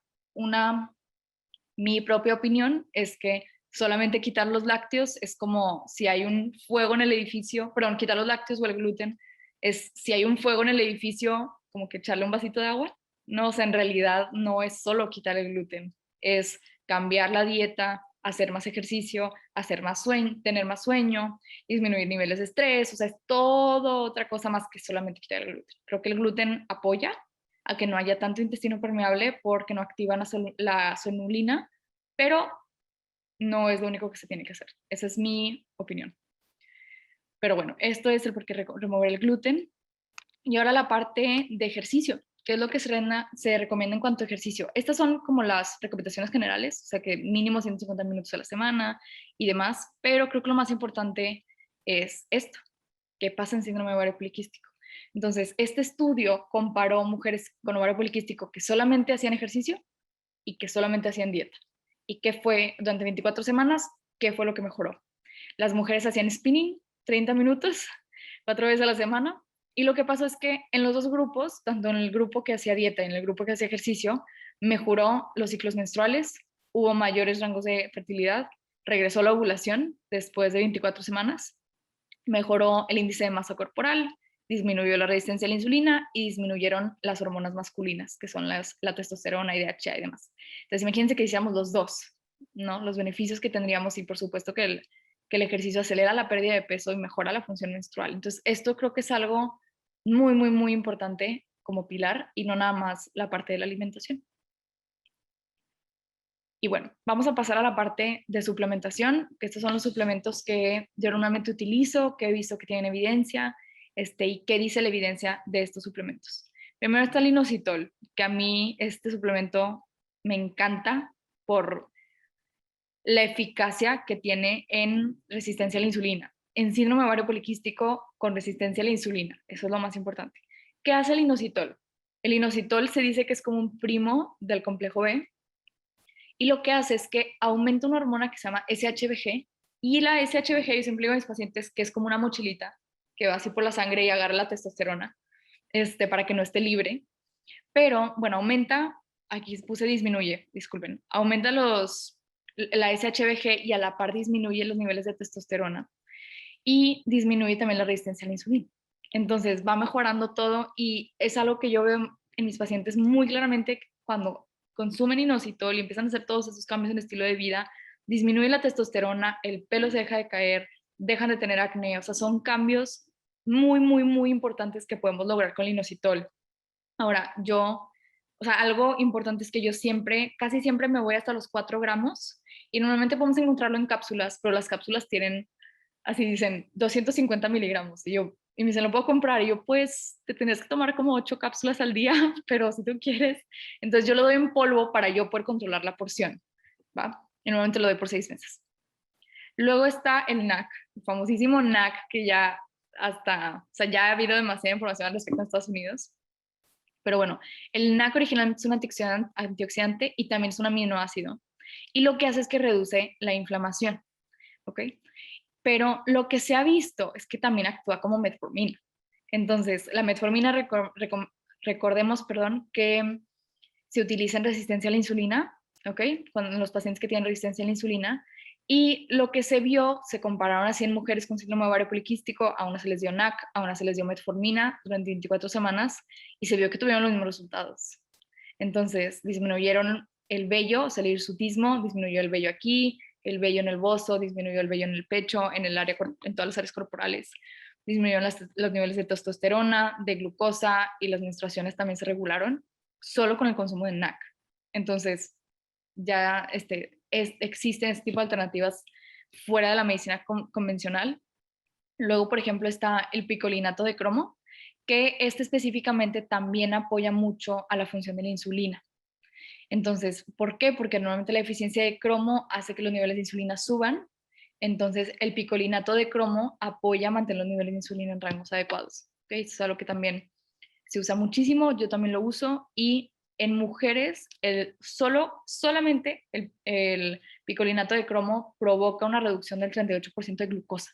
mi propia opinión es que solamente quitar los lácteos es como si hay un fuego en el edificio, perdón, quitar los lácteos o el gluten, es si hay un fuego en el edificio, como que echarle un vasito de agua. No, o sea, en realidad no es solo quitar el gluten, es cambiar la dieta, hacer más ejercicio, hacer más sueño, tener más sueño, disminuir niveles de estrés, o sea, es todo otra cosa más que solamente quitar el gluten. Creo que el gluten apoya a que no haya tanto intestino permeable porque no activan la sonulina, pero no es lo único que se tiene que hacer. Esa es mi opinión. Pero bueno, esto es el por qué remover el gluten. Y ahora la parte de ejercicio. ¿Qué es lo que se recomienda en cuanto a ejercicio? Estas son como las recomendaciones generales, o sea que mínimo 150 minutos a la semana y demás, pero creo que lo más importante es esto, que pasa en síndrome de ovario poliquístico. Entonces, este estudio comparó mujeres con ovario poliquístico que solamente hacían ejercicio y que solamente hacían dieta. ¿Y qué fue durante 24 semanas? ¿Qué fue lo que mejoró? Las mujeres hacían spinning 30 minutos, 4 veces a la semana. Y lo que pasó es que en los dos grupos, tanto en el grupo que hacía dieta y en el grupo que hacía ejercicio, mejoró los ciclos menstruales, hubo mayores rangos de fertilidad, regresó la ovulación después de 24 semanas, mejoró el índice de masa corporal, disminuyó la resistencia a la insulina y disminuyeron las hormonas masculinas, que son la testosterona y DHA y demás. Entonces, imagínense que hiciéramos los dos, ¿no? Los beneficios que tendríamos y por supuesto que el ejercicio acelera la pérdida de peso y mejora la función menstrual. Entonces, esto creo que es algo muy, muy, muy importante como pilar y no nada más la parte de la alimentación. Y bueno, vamos a pasar a la parte de suplementación, que estos son los suplementos que yo normalmente utilizo, que he visto que tienen evidencia, y qué dice la evidencia de estos suplementos. Primero está el inositol, que a mí este suplemento me encanta por la eficacia que tiene en resistencia a la insulina, en síndrome ovario poliquístico con resistencia a la insulina. Eso es lo más importante. ¿Qué hace el inositol? El inositol se dice que es como un primo del complejo B, y lo que hace es que aumenta una hormona que se llama SHBG, y la SHBG, yo siempre digo a mis pacientes que es como una mochilita que va así por la sangre y agarra la testosterona, para que no esté libre. Pero, bueno, aumenta, aquí puse disminuye, disculpen, aumenta la SHBG y a la par disminuye los niveles de testosterona y disminuye también la resistencia a la insulina. Entonces va mejorando todo y es algo que yo veo en mis pacientes muy claramente cuando consumen inositol y empiezan a hacer todos esos cambios en estilo de vida, disminuye la testosterona, el pelo se deja de caer, dejan de tener acné, o sea, son cambios muy, muy, muy importantes que podemos lograr con el inositol. Ahora, o sea, algo importante es que yo siempre, casi siempre me voy hasta los 4 gramos y normalmente podemos encontrarlo en cápsulas, pero las cápsulas tienen, así dicen, 250 miligramos. Y me dicen, ¿lo puedo comprar? Y yo, pues, te tendrías que tomar como 8 cápsulas al día, pero si tú quieres. Entonces yo lo doy en polvo para yo poder controlar la porción, ¿va? Y normalmente lo doy por 6 meses. Luego está el NAC, el famosísimo NAC, que ya o sea, ya ha habido demasiada información al respecto en Estados Unidos. Pero bueno, el NAC originalmente es un antioxidante y también es un aminoácido. Y lo que hace es que reduce la inflamación, ¿ok? Pero lo que se ha visto es que también actúa como metformina. Entonces, la metformina, recordemos, perdón, que se utiliza en resistencia a la insulina, ¿ok? Con los pacientes que tienen resistencia a la insulina. Y lo que se vio, se compararon a 100 mujeres con síndrome ovario poliquístico, a una se les dio NAC, a una se les dio metformina durante 24 semanas y se vio que tuvieron los mismos resultados. Entonces, disminuyeron el vello, o sea, el hirsutismo, disminuyó el vello aquí, el vello en el bozo, disminuyó el vello en el pecho, en todas las áreas corporales, disminuyeron los niveles de testosterona, de glucosa y las menstruaciones también se regularon solo con el consumo de NAC. Entonces, ya existen este tipo de alternativas fuera de la medicina convencional. Luego, por ejemplo, está el picolinato de cromo, que específicamente también apoya mucho a la función de la insulina. Entonces, ¿por qué? Porque normalmente la deficiencia de cromo hace que los niveles de insulina suban. Entonces, el picolinato de cromo apoya a mantener los niveles de insulina en rangos adecuados. ¿Okay? Eso es algo que también se usa muchísimo, yo también lo uso y en mujeres solamente el picolinato de cromo provoca una reducción del 38% de glucosa.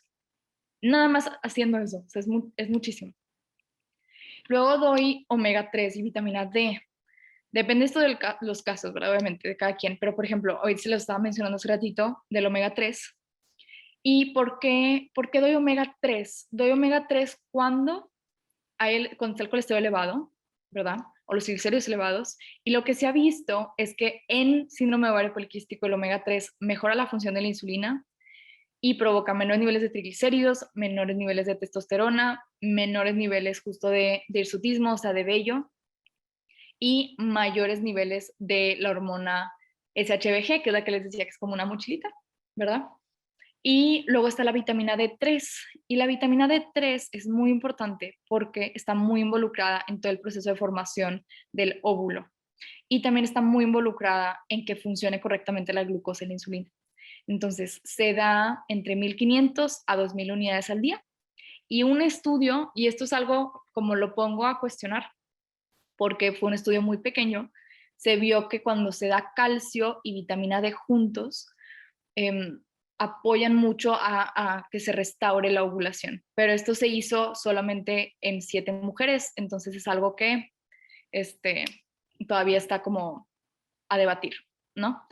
Nada más haciendo eso, o sea, es muchísimo. Luego doy omega 3 y vitamina D. Depende esto de los casos, ¿verdad? Obviamente, de cada quien, pero por ejemplo, hoy se lo estaba mencionando hace ratito del omega 3. ¿Y por qué doy omega 3? Doy omega 3 cuando está el colesterol elevado, ¿verdad? O los triglicéridos elevados. Y lo que se ha visto es que en síndrome de ovario poliquístico el omega 3 mejora la función de la insulina y provoca menores niveles de triglicéridos, menores niveles de testosterona, menores niveles justo de hirsutismo, o sea, de vello, y mayores niveles de la hormona SHBG, que es la que les decía que es como una mochilita, ¿verdad? Y luego está la vitamina D3. Y la vitamina D3 es muy importante porque está muy involucrada en todo el proceso de formación del óvulo. Y también está muy involucrada en que funcione correctamente la glucosa y la insulina. Entonces, se da entre 1.500 a 2.000 unidades al día. Y un estudio, y esto es algo como lo pongo a cuestionar, porque fue un estudio muy pequeño, se vio que cuando se da calcio y vitamina D juntos, apoyan mucho a que se restaure la ovulación. Pero esto se hizo solamente en 7 mujeres, entonces es algo que todavía está como a debatir, ¿no?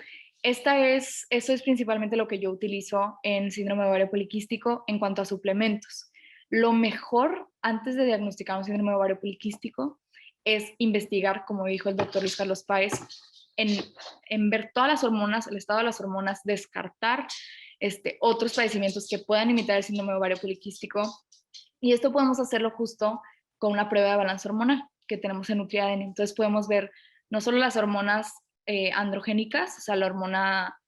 Eso es principalmente lo que yo utilizo en síndrome de ovario poliquístico en cuanto a suplementos. Lo mejor antes de diagnosticar un síndrome de ovario poliquístico es investigar, como dijo el doctor Luis Carlos Páez, en ver todas las hormonas, el estado de las hormonas, descartar otros padecimientos que puedan imitar el síndrome de ovario poliquístico. Y esto podemos hacerlo justo con una prueba de balance hormonal que tenemos en NutriADN. Entonces podemos ver no solo las hormonas androgénicas, o sea, la hormona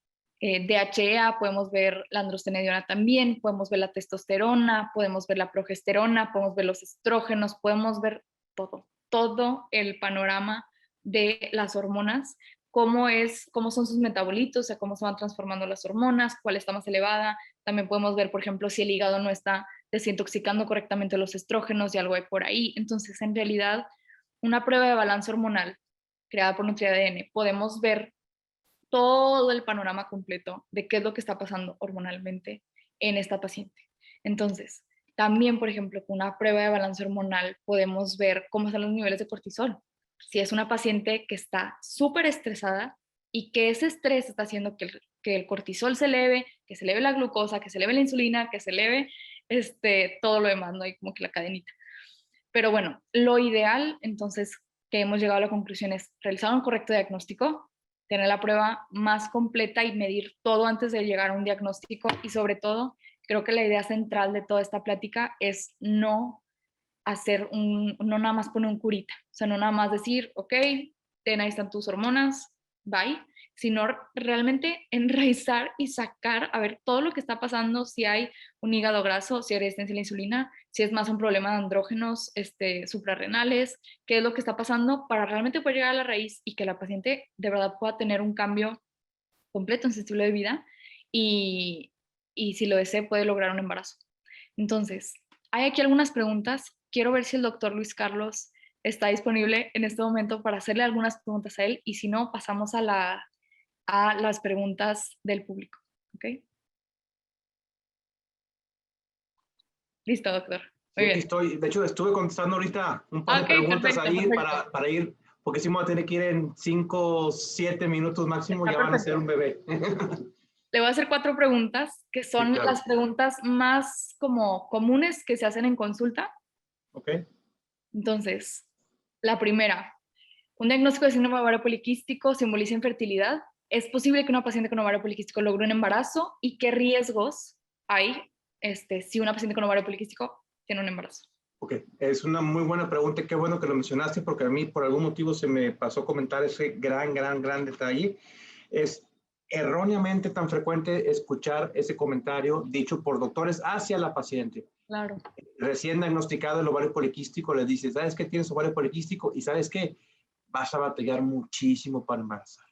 DHEA, podemos ver la androstenediona también, podemos ver la testosterona, podemos ver la progesterona, podemos ver los estrógenos, podemos ver todo el panorama de las hormonas, cómo son sus metabolitos, o sea, cómo se van transformando las hormonas, cuál está más elevada. También podemos ver, por ejemplo, si el hígado no está desintoxicando correctamente los estrógenos y algo hay por ahí. Entonces, en realidad, una prueba de balance hormonal creada por NutriADN, podemos ver todo el panorama completo de qué es lo que está pasando hormonalmente en esta paciente. Entonces, también, por ejemplo, con una prueba de balance hormonal podemos ver cómo están los niveles de cortisol. Si es una paciente que está súper estresada y que ese estrés está haciendo que el cortisol se eleve, que se eleve la glucosa, que se eleve la insulina, que se eleve todo lo demás, ¿no? Hay como que la cadenita. Pero bueno, lo ideal, entonces, que hemos llegado a la conclusión es realizar un correcto diagnóstico, tener la prueba más completa y medir todo antes de llegar a un diagnóstico. Y sobre todo, creo que la idea central de toda esta plática es no nada más poner un curita, o sea, no nada más decir, ok, ahí están tus hormonas, bye, sino realmente enraizar y sacar a ver todo lo que está pasando, si hay un hígado graso, si hay resistencia a la insulina, si es más un problema de andrógenos suprarrenales, qué es lo que está pasando para realmente poder llegar a la raíz y que la paciente de verdad pueda tener un cambio completo en su estilo de vida y si lo desea puede lograr un embarazo. Entonces, hay aquí algunas preguntas. Quiero ver si el doctor Luis Carlos está disponible en este momento para hacerle algunas preguntas a él y si no, pasamos a las preguntas del público. ¿Ok? Listo, doctor. Muy bien.
Aquí estoy. De hecho, estuve contestando ahorita un par de preguntas
perfecto,
ahí
perfecto.
para ir, porque si me voy a tener que ir en 5, 7 minutos máximo,
Está
ya van a ser
perfecto.
un bebé.
Le voy a hacer 4 preguntas que
Sí,
son
claro.
las preguntas más como comunes que se hacen en consulta.
Ok.
Entonces, la primera, ¿un diagnóstico de síndrome de ovario poliquístico simboliza infertilidad? ¿Es posible que una paciente con ovario poliquístico logre un embarazo? ¿Y qué riesgos hay si una paciente con ovario poliquístico tiene un embarazo?
Ok, es una muy buena pregunta. Qué bueno que lo mencionaste porque a mí por algún motivo se me pasó comentar ese gran detalle. Es erróneamente tan frecuente escuchar ese comentario dicho por doctores hacia la paciente.
Claro.
Recién diagnosticado el ovario poliquístico, le dices, ¿sabes qué tienes ovario poliquístico? Y ¿sabes qué? Vas a batallar muchísimo para embarazar.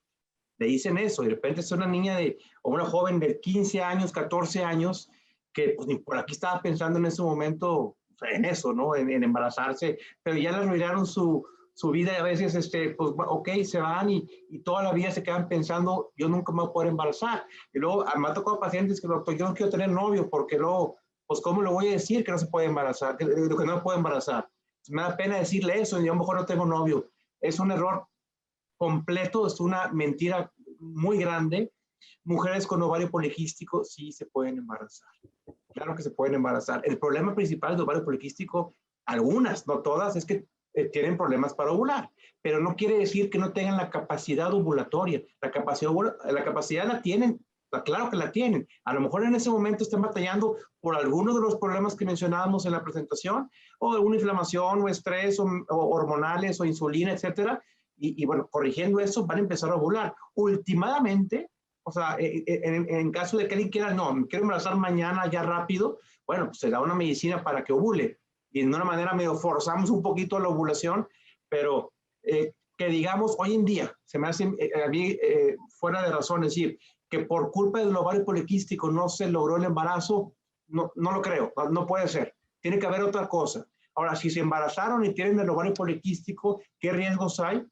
Le dicen eso, y de repente es una niña o una joven de 15 años, 14 años, que pues, ni por aquí estaba pensando en ese momento en eso, ¿no? En embarazarse, pero ya le arruinaron su vida y a veces, pues, ok, se van y toda la vida se quedan pensando, yo nunca me voy a poder embarazar. Y luego me ha tocado pacientes que, doctor, yo no quiero tener novio porque luego, pues, ¿cómo le voy a decir que no se puede embarazar? Que no me puede embarazar. Me da pena decirle eso y yo a lo mejor no tengo novio. Es un error completo, es una mentira muy grande. Mujeres con ovario poliquístico sí se pueden embarazar. Claro que se pueden embarazar. El problema principal del ovario poliquístico, algunas, no todas, es que tienen problemas para ovular, pero no quiere decir que no tengan la capacidad ovulatoria. La capacidad la tienen, claro que la tienen. A lo mejor en ese momento están batallando por algunos de los problemas que mencionábamos en la presentación, o alguna inflamación o estrés o hormonales o insulina, etcétera. Y bueno, corrigiendo eso, van a empezar a ovular. Últimamente, o sea, en caso de que alguien quiera, no, me quiero embarazar mañana ya rápido, bueno, pues se da una medicina para que ovule. Y de una manera medio forzamos un poquito la ovulación, pero que digamos, hoy en día, se me hace a mí fuera de razón decir que por culpa del ovario poliquístico no se logró el embarazo, no lo creo, no puede ser. Tiene que haber otra cosa. Ahora, si se embarazaron y tienen el ovario poliquístico, ¿qué riesgos hay?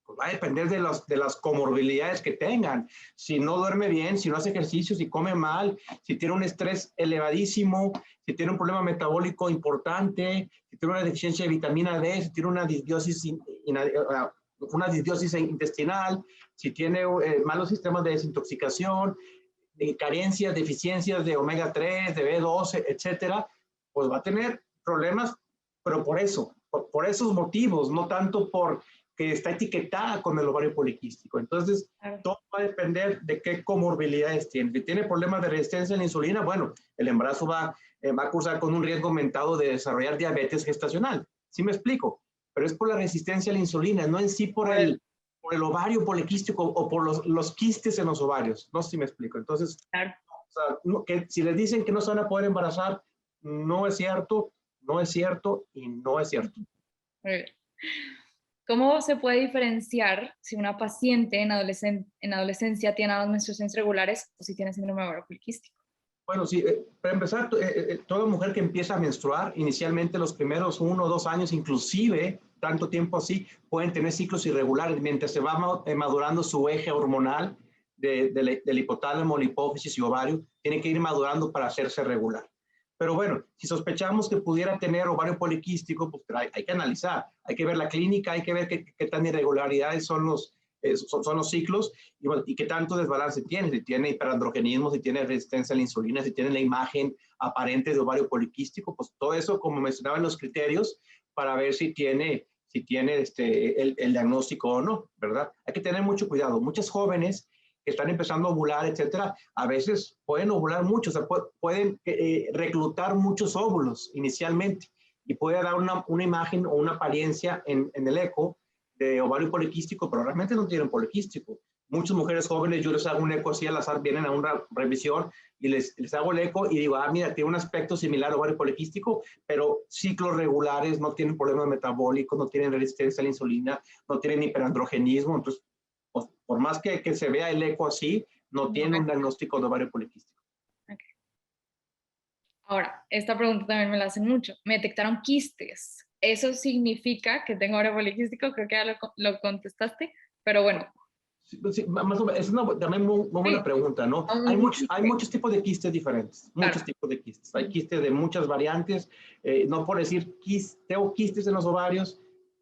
Pues va a depender de las comorbilidades que tengan. Si no duerme bien, si no hace ejercicio, si come mal, si tiene un estrés elevadísimo, si tiene un problema metabólico importante, si tiene una deficiencia de vitamina D, si tiene una disbiosis intestinal, si tiene malos sistemas de desintoxicación, carencias, deficiencias de omega 3, de B12, etcétera, pues va a tener problemas, pero por eso, por esos motivos, no tanto por que está etiquetada con el ovario poliquístico. Entonces, todo va a depender de qué comorbilidades tiene. Si tiene problemas de resistencia a la insulina, bueno, el embarazo va a cursar con un riesgo aumentado de desarrollar diabetes gestacional. ¿Sí me explico? Pero es por la resistencia a la insulina, no en sí por el ovario poliquístico o por los quistes en los ovarios. No sé si me explico. Entonces,
Claro.
o sea, que si les dicen que no se van a poder embarazar, no es cierto, no es cierto y no es cierto.
¿Cómo se puede diferenciar si una paciente en adolescencia tiene las menstruaciones regulares o si tiene síndrome de ovario poliquístico?
Bueno, sí, para empezar, toda mujer que empieza a menstruar, inicialmente los primeros 1 o 2 años, inclusive tanto tiempo así, pueden tener ciclos irregulares mientras se va madurando su eje hormonal del hipotálamo, la hipófisis y ovario, tiene que ir madurando para hacerse regular. Pero bueno, si sospechamos que pudiera tener ovario poliquístico, pues hay que analizar, hay que ver la clínica, hay que ver qué tan irregularidades son los ciclos y qué tanto desbalance tiene, si tiene hiperandrogenismo, si tiene resistencia a la insulina, si tiene la imagen aparente de ovario poliquístico, pues todo eso, como mencionaba en los criterios, para ver si tiene el diagnóstico o no, ¿verdad? Hay que tener mucho cuidado. Muchas jóvenes que están empezando a ovular, etcétera, a veces pueden ovular mucho, o sea, pueden reclutar muchos óvulos inicialmente y puede dar una imagen o una apariencia en el eco de ovario poliquístico, pero realmente no tienen poliquístico. Muchas mujeres jóvenes, yo les hago un eco así al azar, vienen a una revisión y les hago el eco y digo, mira, tiene un aspecto similar a ovario poliquístico, pero ciclos regulares, no tienen problemas metabólicos, no tienen resistencia a la insulina, no tienen hiperandrogenismo. Entonces, pues, por más que se vea el eco así, no tiene un diagnóstico de ovario poliquístico.
Okay. Ahora, esta pregunta también me la hacen mucho. Me detectaron quistes. ¿Eso significa que tengo ovario poliquístico? Creo que ya lo contestaste, pero bueno.
Sí, más o menos, es también muy buena pregunta, ¿no? Hay muchos tipos de quistes diferentes, muchos tipos de quistes. Hay quistes de muchas variantes, no por decir, tengo quistes en los ovarios,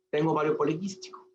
tengo ovario poliquístico.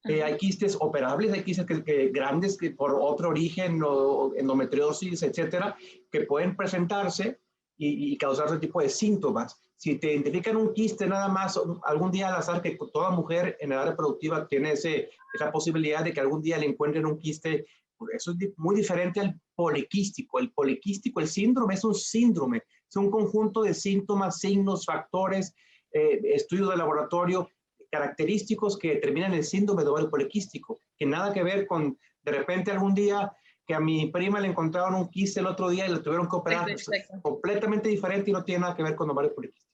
Hay quistes operables, hay quistes grandes que por otro origen, o endometriosis, etcétera, que pueden presentarse y causar ese tipo de síntomas. Si te identifican un quiste nada más, algún día al azar, que toda mujer en edad reproductiva tiene esa posibilidad de que algún día le encuentren un quiste, eso es muy diferente al poliquístico. El poliquístico, el síndrome es un síndrome, es un conjunto de síntomas, signos, factores, estudios de laboratorio, característicos que determinan el síndrome de ovario poliquístico, que nada que ver con de repente algún día que a mi prima le encontraron un quiste el otro día y le tuvieron que operar. Exacto. Completamente diferente y no tiene nada que ver con ovario poliquístico.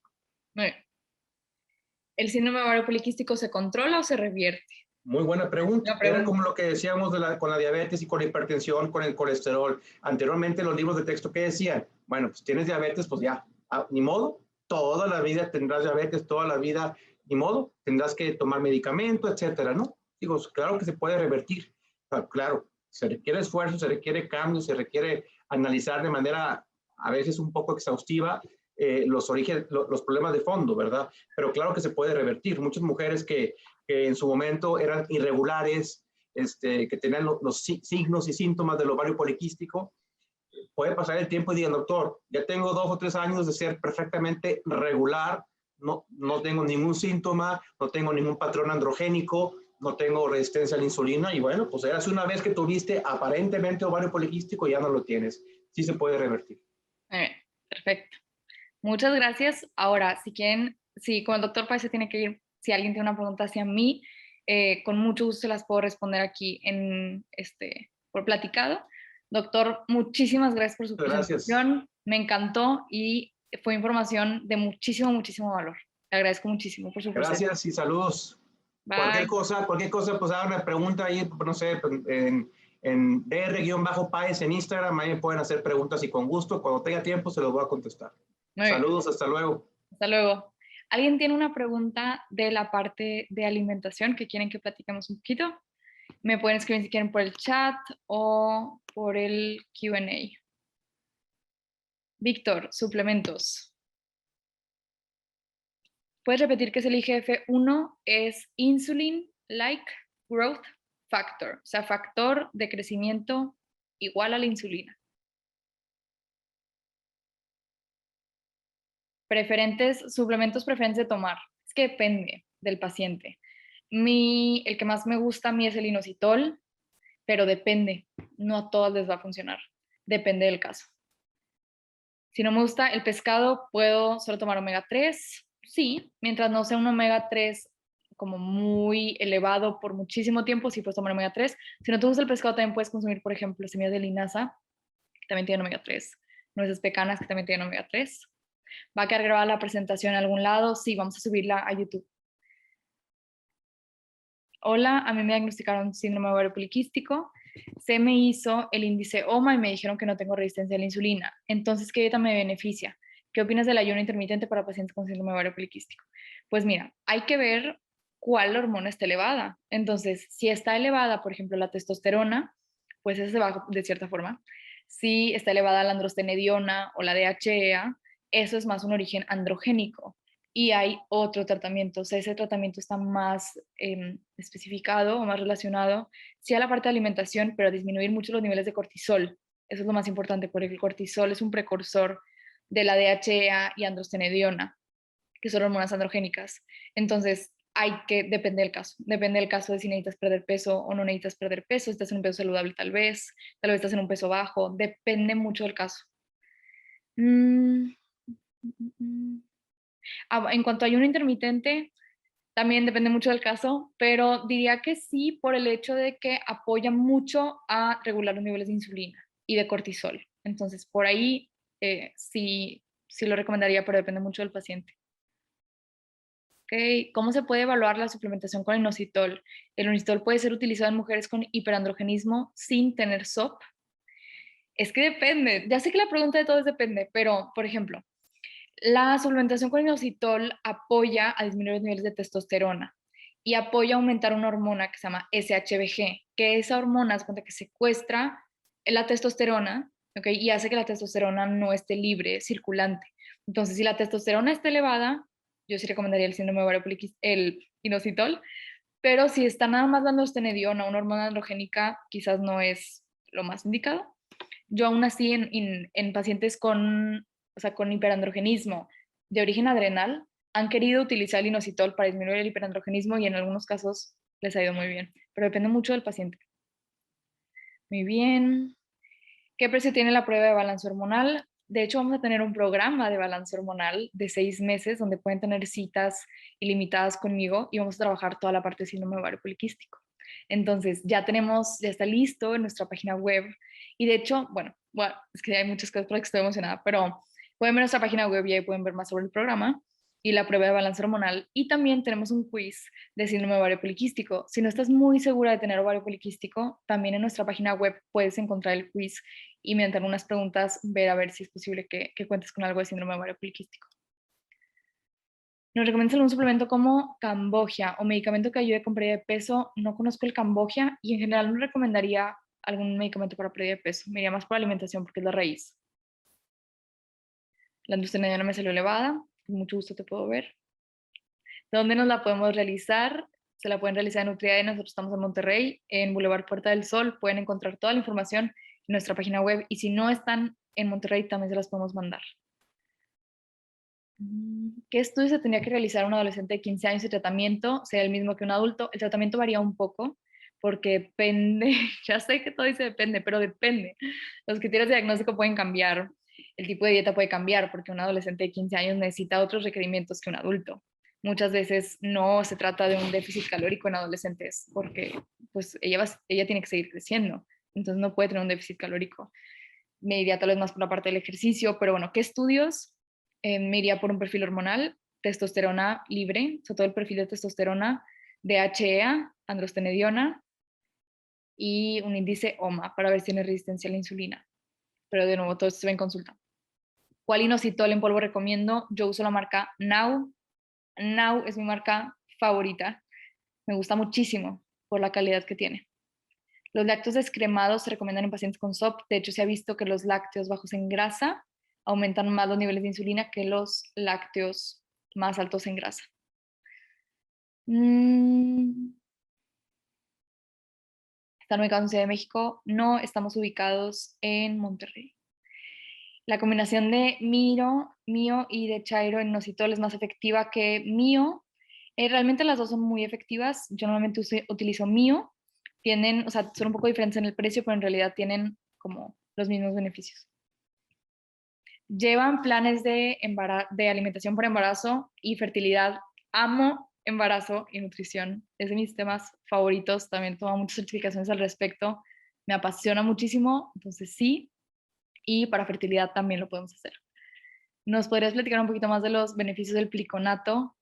¿El síndrome de ovario poliquístico se controla o se revierte?
Muy buena pregunta. Era como lo que decíamos con la diabetes y con la hipertensión, con el colesterol. Anteriormente los libros de texto, ¿qué decían? Bueno, pues tienes diabetes, pues ya, ni modo, toda la vida tendrás diabetes, toda la vida, ni modo, tendrás que tomar medicamento, etcétera, ¿no? Digo, claro que se puede revertir. Claro, se requiere esfuerzo, se requiere cambio, se requiere analizar de manera a veces un poco exhaustiva los orígenes, los problemas de fondo, ¿verdad? Pero claro que se puede revertir. Muchas mujeres que en su momento eran irregulares, que tenían los signos y síntomas del ovario poliquístico, puede pasar el tiempo y digan, doctor, ya tengo 2 o 3 años de ser perfectamente regular, no tengo ningún síntoma, no tengo ningún patrón androgénico, no tengo resistencia a la insulina, y bueno, pues hace una vez que tuviste aparentemente ovario poliquístico, ya no lo tienes. Sí se puede revertir.
Perfecto. Muchas gracias. Ahora, si quieren, como el doctor Pais se tiene que ir, si alguien tiene una pregunta hacia mí, con mucho gusto se las puedo responder aquí por platicado. Doctor, muchísimas gracias por su presentación. Me encantó y fue información de muchísimo, muchísimo valor. Le agradezco muchísimo por su presencia.
Gracias y saludos.
Bye.
Cualquier cosa, pues hagan una pregunta ahí, no sé, en dr-paes en Instagram, ahí me pueden hacer preguntas y con gusto, cuando tenga tiempo, se los voy a contestar. Saludos, hasta luego.
Hasta luego. ¿Alguien tiene una pregunta de la parte de alimentación que quieren que platiquemos un poquito? Me pueden escribir si quieren por el chat o por el Q&A. Víctor, suplementos. ¿Puedes repetir qué es el IGF-1? Es Insulin-like Growth Factor, o sea, factor de crecimiento igual a la insulina. Suplementos preferentes de tomar. Es que depende del paciente. El que más me gusta a mí es el inositol, pero depende. No a todas les va a funcionar. Depende del caso. Si no me gusta el pescado, ¿puedo solo tomar omega 3? Sí, mientras no sea un omega 3 como muy elevado por muchísimo tiempo, sí puedes tomar omega 3. Si no te gusta el pescado, también puedes consumir, por ejemplo, semillas de linaza, que también tienen omega 3. Nueces pecanas, que también tienen omega 3. ¿Va a quedar grabada la presentación en algún lado? Sí, vamos a subirla a YouTube. Hola, a mí me diagnosticaron síndrome ovario poliquístico. Se me hizo el índice OMA y me dijeron que no tengo resistencia a la insulina. Entonces, ¿qué dieta me beneficia? ¿Qué opinas del ayuno intermitente para pacientes con síndrome ovario poliquístico? Pues mira, hay que ver cuál hormona está elevada. Entonces, si está elevada, por ejemplo, la testosterona, pues esa se baja de cierta forma. Si está elevada la androstenediona o la DHEA, eso es más un origen androgénico. Y hay otro tratamiento, o sea, ese tratamiento está más especificado o más relacionado, sí a la parte de alimentación, pero a disminuir mucho los niveles de cortisol. Eso es lo más importante, porque el cortisol es un precursor de la DHEA y androstenediona, que son hormonas androgénicas. Entonces, depende del caso de si necesitas perder peso o no necesitas perder peso, si estás en un peso saludable tal vez estás en un peso bajo, depende mucho del caso. Mm, mm, mm. En cuanto a ayuno intermitente, también depende mucho del caso, pero diría que sí por el hecho de que apoya mucho a regular los niveles de insulina y de cortisol. Entonces, por ahí sí lo recomendaría, pero depende mucho del paciente. Okay. ¿Cómo se puede evaluar la suplementación con inositol? El inositol puede ser utilizado en mujeres con hiperandrogenismo sin tener SOP. Es que depende. Ya sé que la pregunta de todo es depende, pero, por ejemplo, la suplementación con inositol apoya a disminuir los niveles de testosterona y apoya a aumentar una hormona que se llama SHBG, que esa hormona es cuenta que secuestra la testosterona, ¿okay? Y hace que la testosterona no esté libre, circulante. Entonces, si la testosterona está elevada, yo sí recomendaría el síndrome ovario poliquístico, el inositol, pero si está nada más dando estenediona, una hormona androgénica, quizás no es lo más indicado. Yo aún así en pacientes o sea, con hiperandrogenismo de origen adrenal han querido utilizar el inositol para disminuir el hiperandrogenismo y en algunos casos les ha ido muy bien, pero depende mucho del paciente. Muy bien. ¿Qué precio tiene la prueba de balance hormonal? De hecho, vamos a tener un programa de balance hormonal de 6 meses donde pueden tener citas ilimitadas conmigo y vamos a trabajar toda la parte de síndrome ovario poliquístico. Entonces, ya está listo en nuestra página web. Y de hecho, bueno, es que hay muchas cosas por las que estoy emocionada, pero pueden ver nuestra página web y ahí pueden ver más sobre el programa y la prueba de balance hormonal. Y también tenemos un quiz de síndrome ovario poliquístico. Si no estás muy segura de tener ovario poliquístico, también en nuestra página web puedes encontrar el quiz y mediante algunas preguntas ver a ver si es posible que cuentes con algo de síndrome ovario poliquístico. ¿Nos recomiendas algún suplemento como Cambogia o medicamento que ayude con pérdida de peso? No conozco el Cambogia y en general no recomendaría algún medicamento para pérdida de peso. Me iría más por alimentación porque es la raíz. La androstenediona me salió elevada. Con mucho gusto te puedo ver. ¿Dónde nos la podemos realizar? Se la pueden realizar en Nutriade. Nosotros estamos en Monterrey, en Boulevard Puerta del Sol. Pueden encontrar toda la información en nuestra página web y si no están en Monterrey también se las podemos mandar. ¿Qué estudio se tendría que realizar un adolescente de 15 años y tratamiento sea el mismo que un adulto? El tratamiento varía un poco porque depende, ya sé que todo dice depende, pero depende. Los criterios de diagnóstico pueden cambiar, el tipo de dieta puede cambiar porque un adolescente de 15 años necesita otros requerimientos que un adulto. Muchas veces no se trata de un déficit calórico en adolescentes porque pues ella tiene que seguir creciendo, entonces no puede tener un déficit calórico. Me iría tal vez más por la parte del ejercicio, pero bueno, ¿qué estudios? Me iría por un perfil hormonal, testosterona libre, sobre todo el perfil de testosterona, DHEA, androstenediona y un índice OMA para ver si tiene resistencia a la insulina. Pero de nuevo, todo esto se ve en consulta. ¿Cuál inositol en polvo recomiendo? Yo uso la marca Now. Now es mi marca favorita. Me gusta muchísimo por la calidad que tiene. Los lácteos descremados se recomiendan en pacientes con SOP. De hecho, se ha visto que los lácteos bajos en grasa aumentan más los niveles de insulina que los lácteos más altos en grasa. ¿Están ubicados en Ciudad de México? No, estamos ubicados en Monterrey. La combinación de Mio y de Chairo en inositol es más efectiva que Mio. Realmente las dos son muy efectivas. Yo normalmente utilizo Mio. Tienen, o sea, son un poco diferentes en el precio, pero en realidad tienen como los mismos beneficios. Llevan planes de alimentación por embarazo y fertilidad. Amo embarazo y nutrición. Es de mis temas favoritos. También tomo muchas certificaciones al respecto. Me apasiona muchísimo. Entonces sí. Y para fertilidad también lo podemos hacer. ¿Nos podrías platicar un poquito más de los beneficios del picolinato,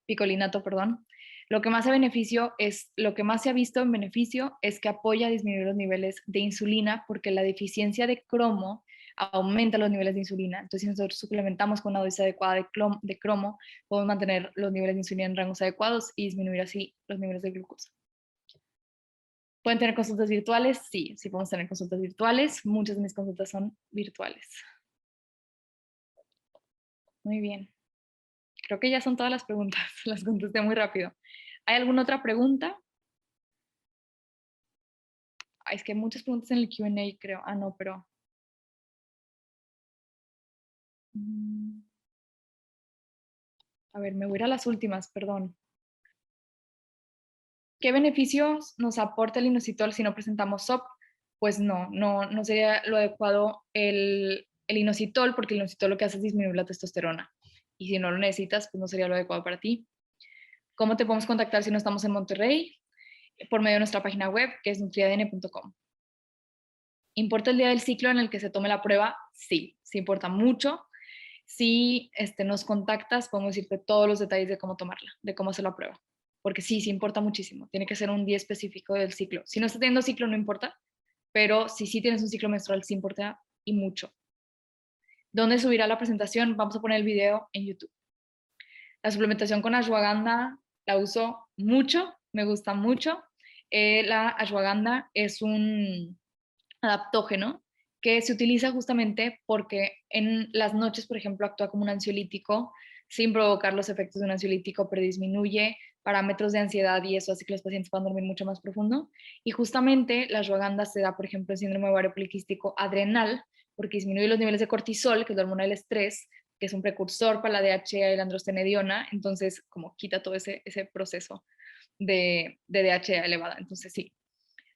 perdón? Lo que más se ha visto en beneficio es que apoya a disminuir los niveles de insulina porque la deficiencia de cromo aumenta los niveles de insulina. Entonces, si nosotros suplementamos con una dosis adecuada de cromo, podemos mantener los niveles de insulina en rangos adecuados y disminuir así los niveles de glucosa. ¿Pueden tener consultas virtuales? Sí, sí podemos tener consultas virtuales. Muchas de mis consultas son virtuales. Muy bien. Creo que ya son todas las preguntas. Las contesté muy rápido. ¿Hay alguna otra pregunta? Es que hay muchas preguntas en el Q&A, creo. Ah, no, pero... A ver, me voy a ir a las últimas, perdón. ¿Qué beneficios nos aporta el inositol si no presentamos SOP? Pues no sería lo adecuado el inositol, porque el inositol lo que hace es disminuir la testosterona. Y si no lo necesitas, pues no sería lo adecuado para ti. ¿Cómo te podemos contactar si no estamos en Monterrey? Por medio de nuestra página web, que es nutriadn.com. ¿Importa el día del ciclo en el que se tome la prueba? Sí, sí importa mucho. Si nos contactas, podemos decirte todos los detalles de cómo tomarla, de cómo hacer la prueba. Porque sí importa muchísimo. Tiene que ser un día específico del ciclo. Si no estás teniendo ciclo, no importa. Pero si sí tienes un ciclo menstrual, sí importa y mucho. ¿Dónde subirá la presentación? Vamos a poner el video en YouTube. La suplementación con ashwagandha la uso mucho, me gusta mucho. La ashwagandha es un adaptógeno que se utiliza justamente porque en las noches, por ejemplo, actúa como un ansiolítico sin provocar los efectos de un ansiolítico, pero disminuye parámetros de ansiedad y eso hace que los pacientes puedan dormir mucho más profundo. Y justamente la ashwagandha se da, por ejemplo, en síndrome ovario poliquístico adrenal, porque disminuye los niveles de cortisol, que es la hormona del estrés, que es un precursor para la DHEA y la androstenediona, entonces como quita todo ese proceso de DHEA elevada. Entonces sí,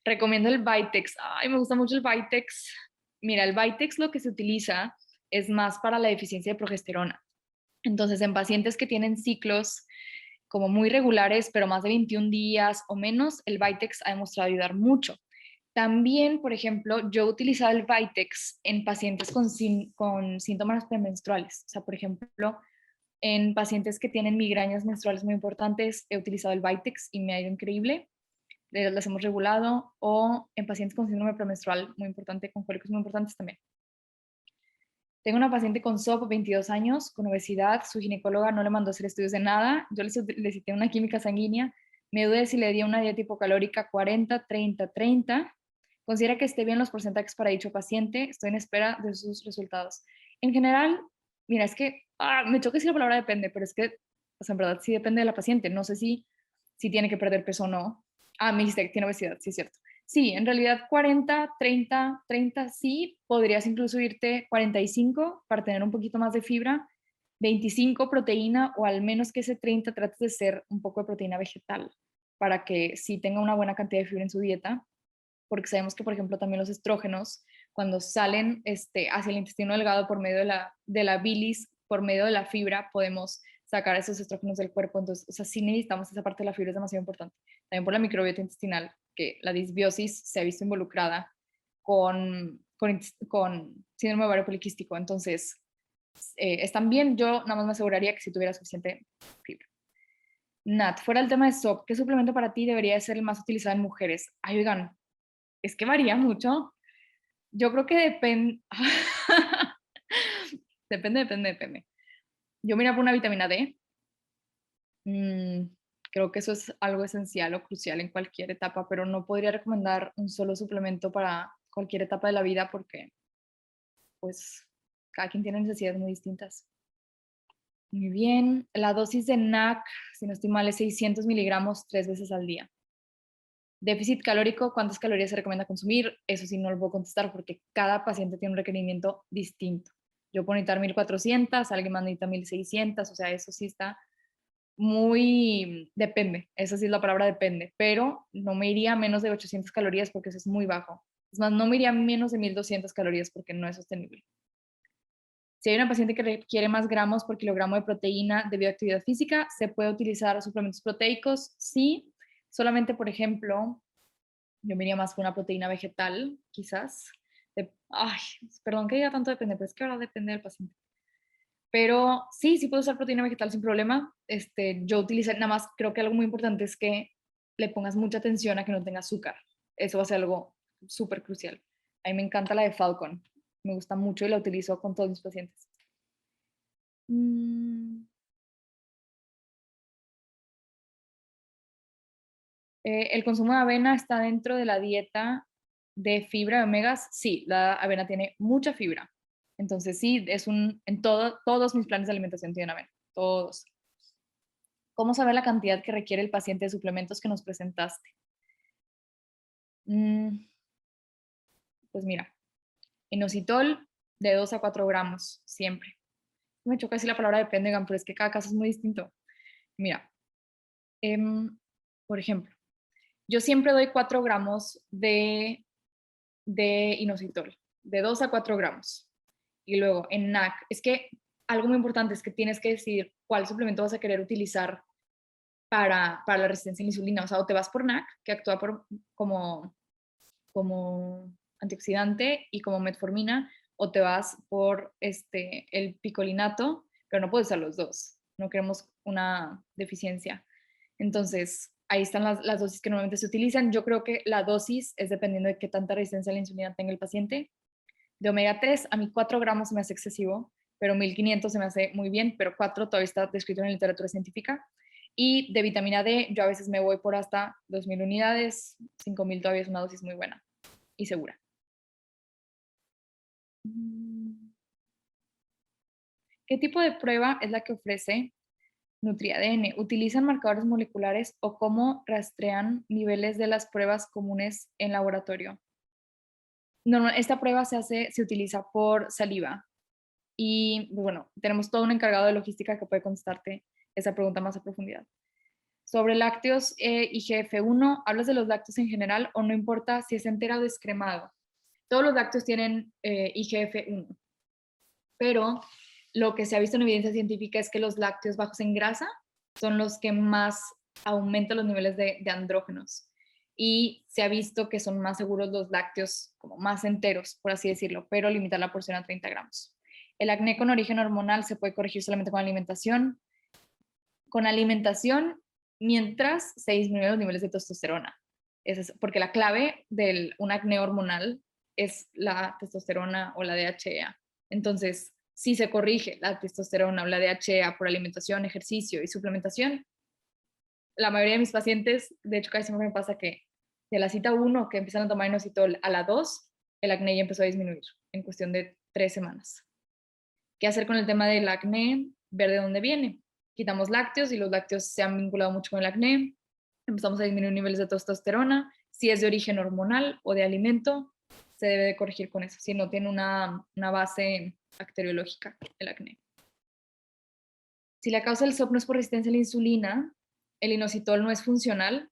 recomiendo el Vitex. Ay, me gusta mucho el Vitex. Mira, el Vitex lo que se utiliza es más para la deficiencia de progesterona. Entonces, en pacientes que tienen ciclos como muy regulares, pero más de 21 días o menos, el Vitex ha demostrado ayudar mucho. También, por ejemplo, yo he utilizado el Vitex en pacientes con síntomas premenstruales. O sea, por ejemplo, en pacientes que tienen migrañas menstruales muy importantes, he utilizado el Vitex y me ha ido increíble. Las hemos regulado, o en pacientes con síndrome premenstrual muy importante, con cólicos muy importantes también. Tengo una paciente con SOP, 22 años, con obesidad. Su ginecóloga no le mandó a hacer estudios de nada. Yo le cité una química sanguínea. Me dudé si le di una dieta hipocalórica 40, 30, 30. Considera que esté bien los porcentajes para dicho paciente. Estoy en espera de sus resultados. En general, mira, es que me choca decir la palabra depende, pero es que, o sea, en verdad sí depende de la paciente. No sé si tiene que perder peso o no. Me dijiste que tiene obesidad, sí es cierto. Sí, en realidad 40, 30, 30 sí, podrías incluso irte 45 para tener un poquito más de fibra, 25 proteína o al menos que ese 30 trates de ser un poco de proteína vegetal para que sí tenga una buena cantidad de fibra en su dieta, porque sabemos que, por ejemplo, también los estrógenos, cuando salen hacia el intestino delgado por medio de la bilis, por medio de la fibra, podemos sacar esos estrógenos del cuerpo. Entonces, o sea, sí necesitamos esa parte de la fibra, es demasiado importante. También por la microbiota intestinal, que la disbiosis se ha visto involucrada con síndrome ovario poliquístico. Entonces, están bien. Yo nada más me aseguraría que si tuviera suficiente fibra. Nat, fuera el tema de SOP, ¿qué suplemento para ti debería ser el más utilizado en mujeres? Ay, oigan, es que varía mucho. Yo creo que depende. depende. Yo mira por una vitamina D. Mm, creo que eso es algo esencial o crucial en cualquier etapa, pero no podría recomendar un solo suplemento para cualquier etapa de la vida porque, pues, cada quien tiene necesidades muy distintas. Muy bien. La dosis de NAC, si no estoy mal, es 600 miligramos 3 veces al día. Déficit calórico, ¿cuántas calorías se recomienda consumir? Eso sí no lo puedo contestar porque cada paciente tiene un requerimiento distinto. Yo puedo necesitar 1400, alguien más necesita 1600, o sea, eso sí está muy, depende, esa sí es la palabra depende, pero no me iría a menos de 800 calorías porque eso es muy bajo. Es más, no me iría a menos de 1200 calorías porque no es sostenible. Si hay una paciente que requiere más gramos por kilogramo de proteína debido a actividad física, ¿se puede utilizar suplementos proteicos? Sí, solamente, por ejemplo, yo me iría más por una proteína vegetal, quizás. Ay, perdón que diga tanto depende, pero es que ahora depende del paciente. Pero sí, sí puedo usar proteína vegetal sin problema. Yo utilizo, nada más creo que algo muy importante es que le pongas mucha atención a que no tenga azúcar. Eso va a ser algo súper crucial. A mí me encanta la de Falcon. Me gusta mucho y la utilizo con todos mis pacientes. Mm, ¿El consumo de avena está dentro de la dieta de fibra de omegas? Sí, la avena tiene mucha fibra. Entonces sí, todos mis planes de alimentación tienen avena, todos. ¿Cómo saber la cantidad que requiere el paciente de suplementos que nos presentaste? Mm, pues mira, inositol de 2 a 4 gramos, siempre. Me choca decir la palabra depende, pero es que cada caso es muy distinto. Mira, em, por ejemplo, yo siempre doy 4 gramos de inositol, de 2 a 4 gramos. Y luego en NAC, es que algo muy importante es que tienes que decidir cuál suplemento vas a querer utilizar para la resistencia a la insulina. O sea, o te vas por NAC, que actúa como antioxidante y como metformina, o te vas por el picolinato, pero no puedes usar los dos. No queremos una deficiencia. Entonces, ahí están las dosis que normalmente se utilizan. Yo creo que la dosis es dependiendo de qué tanta resistencia a la insulina tenga el paciente. De omega 3 a mí 4 gramos se me hace excesivo, pero 1500 se me hace muy bien, pero 4 todavía está descrito en la literatura científica. Y de vitamina D, yo a veces me voy por hasta 2000 unidades, 5000 todavía es una dosis muy buena y segura. ¿Qué tipo de prueba es la que ofrece NutriADN? ¿Utilizan marcadores moleculares o cómo rastrean niveles de las pruebas comunes en laboratorio? No, esta prueba se utiliza por saliva. Y bueno, tenemos todo un encargado de logística que puede contestarte esa pregunta más a profundidad. Sobre lácteos IGF-1, ¿hablas de los lácteos en general o no importa si es entero o descremado? Todos los lácteos tienen IGF-1, pero lo que se ha visto en evidencia científica es que los lácteos bajos en grasa son los que más aumentan los niveles de andrógenos. Y se ha visto que son más seguros los lácteos como más enteros, por así decirlo, pero limitar la porción a 30 gramos. El acné con origen hormonal se puede corregir solamente con alimentación. Con alimentación, mientras se disminuyen los niveles de testosterona. Porque la clave de un acné hormonal es la testosterona o la DHEA. Entonces, si se corrige la testosterona o la DHEA por alimentación, ejercicio y suplementación, la mayoría de mis pacientes, de hecho casi siempre me pasa que de la cita 1 que empiezan a tomar inositol a la 2, el acné ya empezó a disminuir en cuestión de 3 semanas. ¿Qué hacer con el tema del acné? Ver de dónde viene. Quitamos lácteos y los lácteos se han vinculado mucho con el acné. Empezamos a disminuir niveles de testosterona. Si es de origen hormonal o de alimento, se debe de corregir con eso, si no tiene una base bacteriológica el acné. Si la causa del SOP no es por resistencia a la insulina, el inositol no es funcional,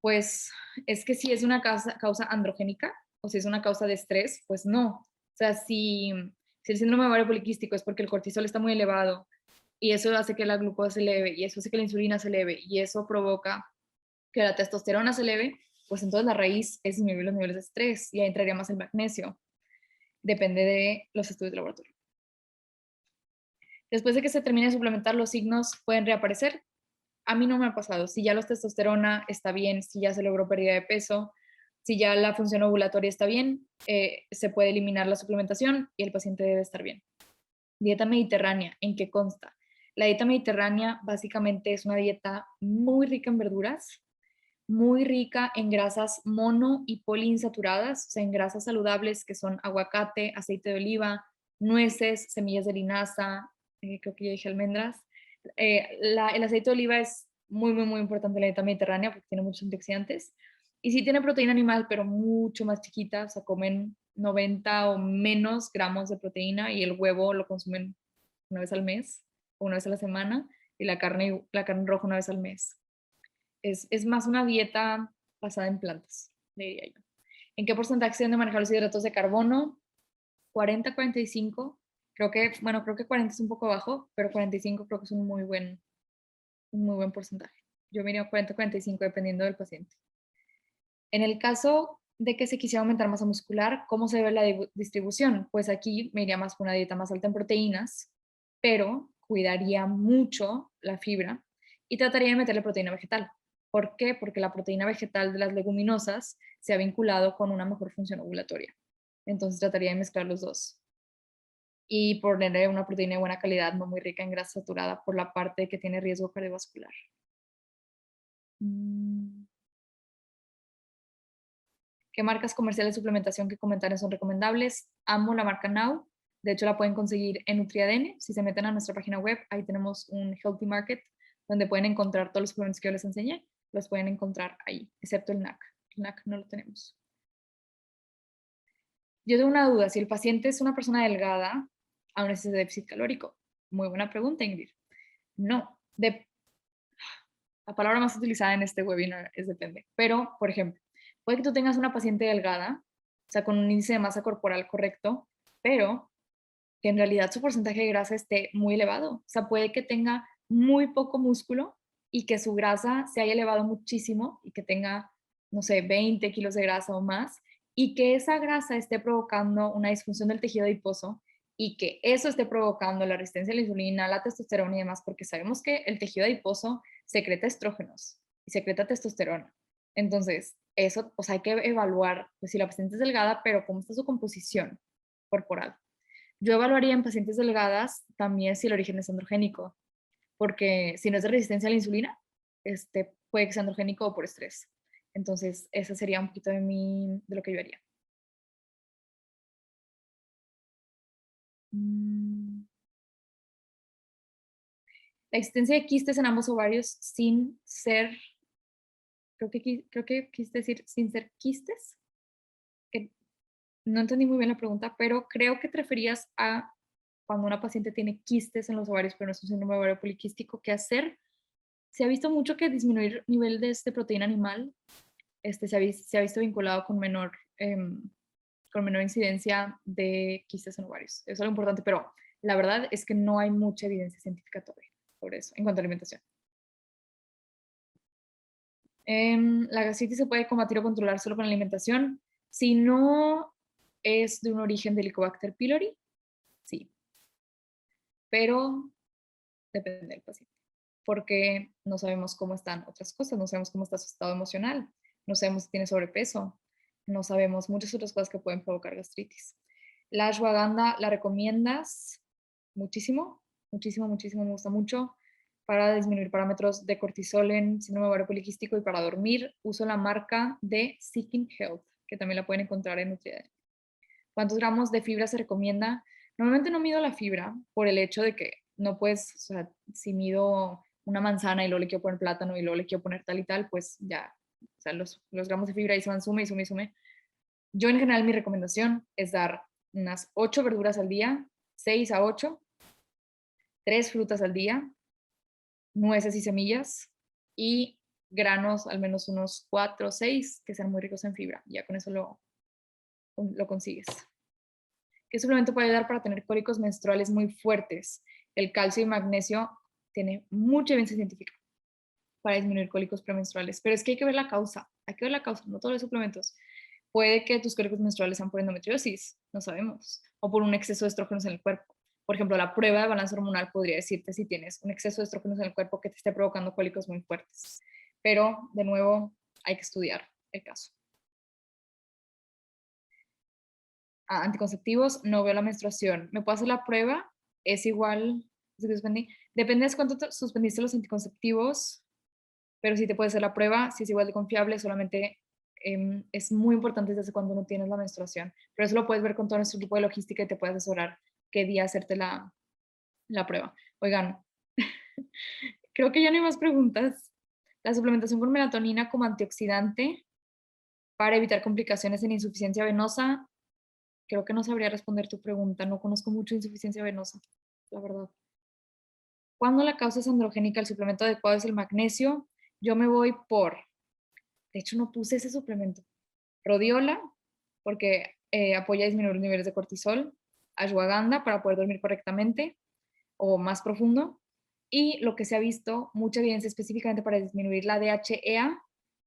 pues es que si es una causa androgénica o si es una causa de estrés, pues no. O sea, si el síndrome de ovario poliquístico es porque el cortisol está muy elevado y eso hace que la glucosa se eleve y eso hace que la insulina se eleve y eso provoca que la testosterona se eleve, pues entonces la raíz es disminuir los niveles de estrés y ahí entraría más el magnesio. Depende de los estudios de laboratorio. Después de que se termine de suplementar, los signos pueden reaparecer. A mí no me ha pasado. Si ya la testosterona está bien, si ya se logró pérdida de peso, si ya la función ovulatoria está bien, se puede eliminar la suplementación y el paciente debe estar bien. Dieta mediterránea, ¿en qué consta? La dieta mediterránea básicamente es una dieta muy rica en verduras, muy rica en grasas mono y poliinsaturadas, o sea, en grasas saludables que son aguacate, aceite de oliva, nueces, semillas de linaza, creo que ya dije almendras. El aceite de oliva es muy, muy, muy importante en la dieta mediterránea porque tiene muchos antioxidantes. Y sí tiene proteína animal, pero mucho más chiquita, o sea, comen 90 o menos gramos de proteína y el huevo lo consumen una vez al mes o una vez a la semana y la carne roja una vez al mes. Es más una dieta basada en plantas, diría yo. ¿En qué porcentaje se deben de manejar los hidratos de carbono? 40-45. Creo que 40 es un poco bajo, pero 45 creo que es un muy buen porcentaje. Yo me iría a 40-45 dependiendo del paciente. En el caso de que se quisiera aumentar masa muscular, ¿cómo se ve la distribución? Pues aquí me iría más por una dieta más alta en proteínas, pero cuidaría mucho la fibra y trataría de meterle proteína vegetal. ¿Por qué? Porque la proteína vegetal de las leguminosas se ha vinculado con una mejor función ovulatoria. Entonces trataría de mezclar los dos y ponerle una proteína de buena calidad, no muy rica en grasa saturada por la parte que tiene riesgo cardiovascular. ¿Qué marcas comerciales de suplementación que comentaron son recomendables? Amo la marca Now. De hecho, la pueden conseguir en NutriADN. Si se meten a nuestra página web, ahí tenemos un Healthy Market donde pueden encontrar todos los suplementos que yo les enseñé. Los pueden encontrar ahí, excepto el NAC. El NAC no lo tenemos. Yo tengo una duda. Si el paciente es una persona delgada, aún necesita déficit calórico. Muy buena pregunta, Ingrid. No. La palabra más utilizada en este webinar es depende. Pero, por ejemplo, puede que tú tengas una paciente delgada, o sea, con un índice de masa corporal correcto, pero que en realidad su porcentaje de grasa esté muy elevado. O sea, puede que tenga muy poco músculo y que su grasa se haya elevado muchísimo y que tenga, no sé, 20 kilos de grasa o más, y que esa grasa esté provocando una disfunción del tejido adiposo y que eso esté provocando la resistencia a la insulina, la testosterona y demás, porque sabemos que el tejido adiposo secreta estrógenos y secreta testosterona. Entonces, eso, o sea, hay que evaluar pues, si la paciente es delgada, pero cómo está su composición corporal. Yo evaluaría en pacientes delgadas también si el origen es androgénico, porque si no es de resistencia a la insulina, puede que sea androgénico o por estrés. Entonces, esa sería un poquito de lo que yo haría. La existencia de quistes en ambos ovarios sin ser, creo que quise decir sin ser quistes, que no entendí muy bien la pregunta, pero creo que te referías a cuando una paciente tiene quistes en los ovarios, pero no es un síndrome de ovario poliquístico, ¿qué hacer? Se ha visto mucho que disminuir nivel de proteína animal se ha visto vinculado con menor incidencia de quistes en ovarios. Eso es algo importante, pero la verdad es que no hay mucha evidencia científica todavía sobre eso en cuanto a alimentación. La gastritis se puede combatir o controlar solo con la alimentación. Si no es de un origen de Helicobacter pylori, sí, pero depende del paciente, porque no sabemos cómo están otras cosas, no sabemos cómo está su estado emocional, no sabemos si tiene sobrepeso, no sabemos muchas otras cosas que pueden provocar gastritis. La ashwagandha la recomiendas muchísimo, muchísimo, muchísimo, me gusta mucho para disminuir parámetros de cortisol en síndrome ovario poliquístico y para dormir uso la marca de Seeking Health, que también la pueden encontrar en Nutriad. ¿Cuántos gramos de fibra se recomienda? Normalmente no mido la fibra por el hecho de que no puedes, o sea, si mido una manzana y luego le quiero poner plátano y luego le quiero poner tal y tal, pues ya, o sea, los gramos de fibra ahí se van sume y sume y sume. Yo en general mi recomendación es dar unas 8 verduras al día, 6 a 8, 3 frutas al día, nueces y semillas y granos al menos unos 4 o 6 que sean muy ricos en fibra. Ya con eso lo consigues. ¿Qué suplemento puede ayudar para tener cólicos menstruales muy fuertes? El calcio y magnesio tiene mucha evidencia científica para disminuir cólicos premenstruales, pero es que hay que ver la causa, no todos los suplementos. Puede que tus cólicos menstruales sean por endometriosis, no sabemos, o por un exceso de estrógenos en el cuerpo. Por ejemplo, la prueba de balance hormonal podría decirte si tienes un exceso de estrógenos en el cuerpo que te esté provocando cólicos muy fuertes. Pero, de nuevo, hay que estudiar el caso. Anticonceptivos, no veo la menstruación. ¿Me puedo hacer la prueba? Es igual, Depende de cuánto suspendiste los anticonceptivos, pero sí te puede hacer la prueba, si es igual de confiable, solamente es muy importante desde cuando no tienes la menstruación. Pero eso lo puedes ver con todo nuestro equipo de logística y te puede asesorar qué día hacerte la prueba. Oigan, creo que ya no hay más preguntas. La suplementación con melatonina como antioxidante para evitar complicaciones en insuficiencia venosa. Creo que no sabría responder tu pregunta. No conozco mucho insuficiencia venosa, la verdad. Cuando la causa es androgénica, el suplemento adecuado es el magnesio. Yo me voy por, de hecho no puse ese suplemento, rodiola, porque apoya a disminuir los niveles de cortisol, ashwagandha para poder dormir correctamente o más profundo. Y lo que se ha visto, mucha evidencia específicamente para disminuir la DHEA,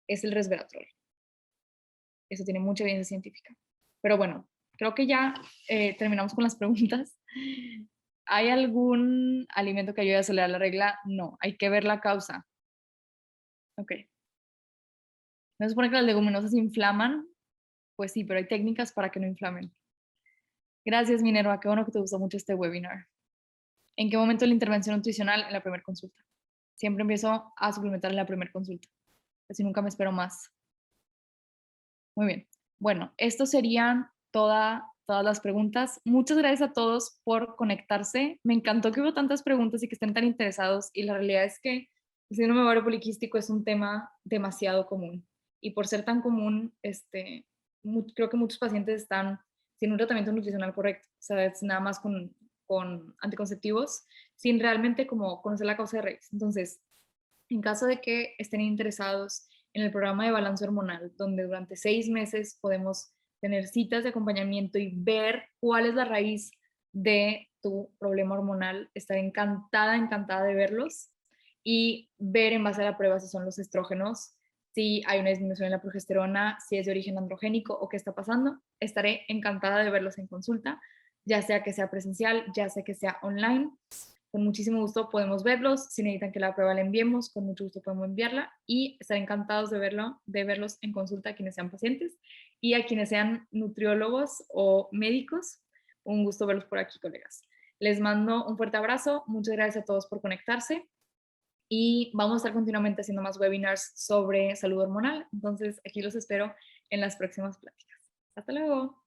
es el resveratrol. Eso tiene mucha evidencia científica. Pero bueno, creo que ya terminamos con las preguntas. ¿Hay algún alimento que ayude a acelerar la regla? No, hay que ver la causa. Ok. ¿No se supone que las leguminosas inflaman? Pues sí, pero hay técnicas para que no inflamen. Gracias, Minerva. Qué bueno que te gustó mucho este webinar. ¿En qué momento la intervención nutricional? En la primera consulta. Siempre empiezo a suplementar en la primera consulta. Así nunca me espero más. Muy bien. Bueno, esto serían todas las preguntas. Muchas gracias a todos por conectarse. Me encantó que hubo tantas preguntas y que estén tan interesados. Y la realidad es que el síndrome ovario poliquístico es un tema demasiado común. Y por ser tan común, creo que muchos pacientes están sin un tratamiento nutricional correcto. O sea, es nada más con anticonceptivos, sin realmente como conocer la causa de raíz. Entonces, en caso de que estén interesados en el programa de balance hormonal, donde durante 6 meses podemos tener citas de acompañamiento y ver cuál es la raíz de tu problema hormonal, estaré encantada de verlos y ver en base a la prueba si son los estrógenos, si hay una disminución en la progesterona, si es de origen androgénico o qué está pasando. Estaré encantada de verlos en consulta, ya sea presencial, ya sea que sea online. Con muchísimo gusto podemos verlos. Si necesitan que la prueba la enviemos, con mucho gusto podemos enviarla y estar encantados de verlos en consulta a quienes sean pacientes y a quienes sean nutriólogos o médicos. Un gusto verlos por aquí, colegas. Les mando un fuerte abrazo. Muchas gracias a todos por conectarse y vamos a estar continuamente haciendo más webinars sobre salud hormonal. Entonces, aquí los espero en las próximas pláticas. Hasta luego.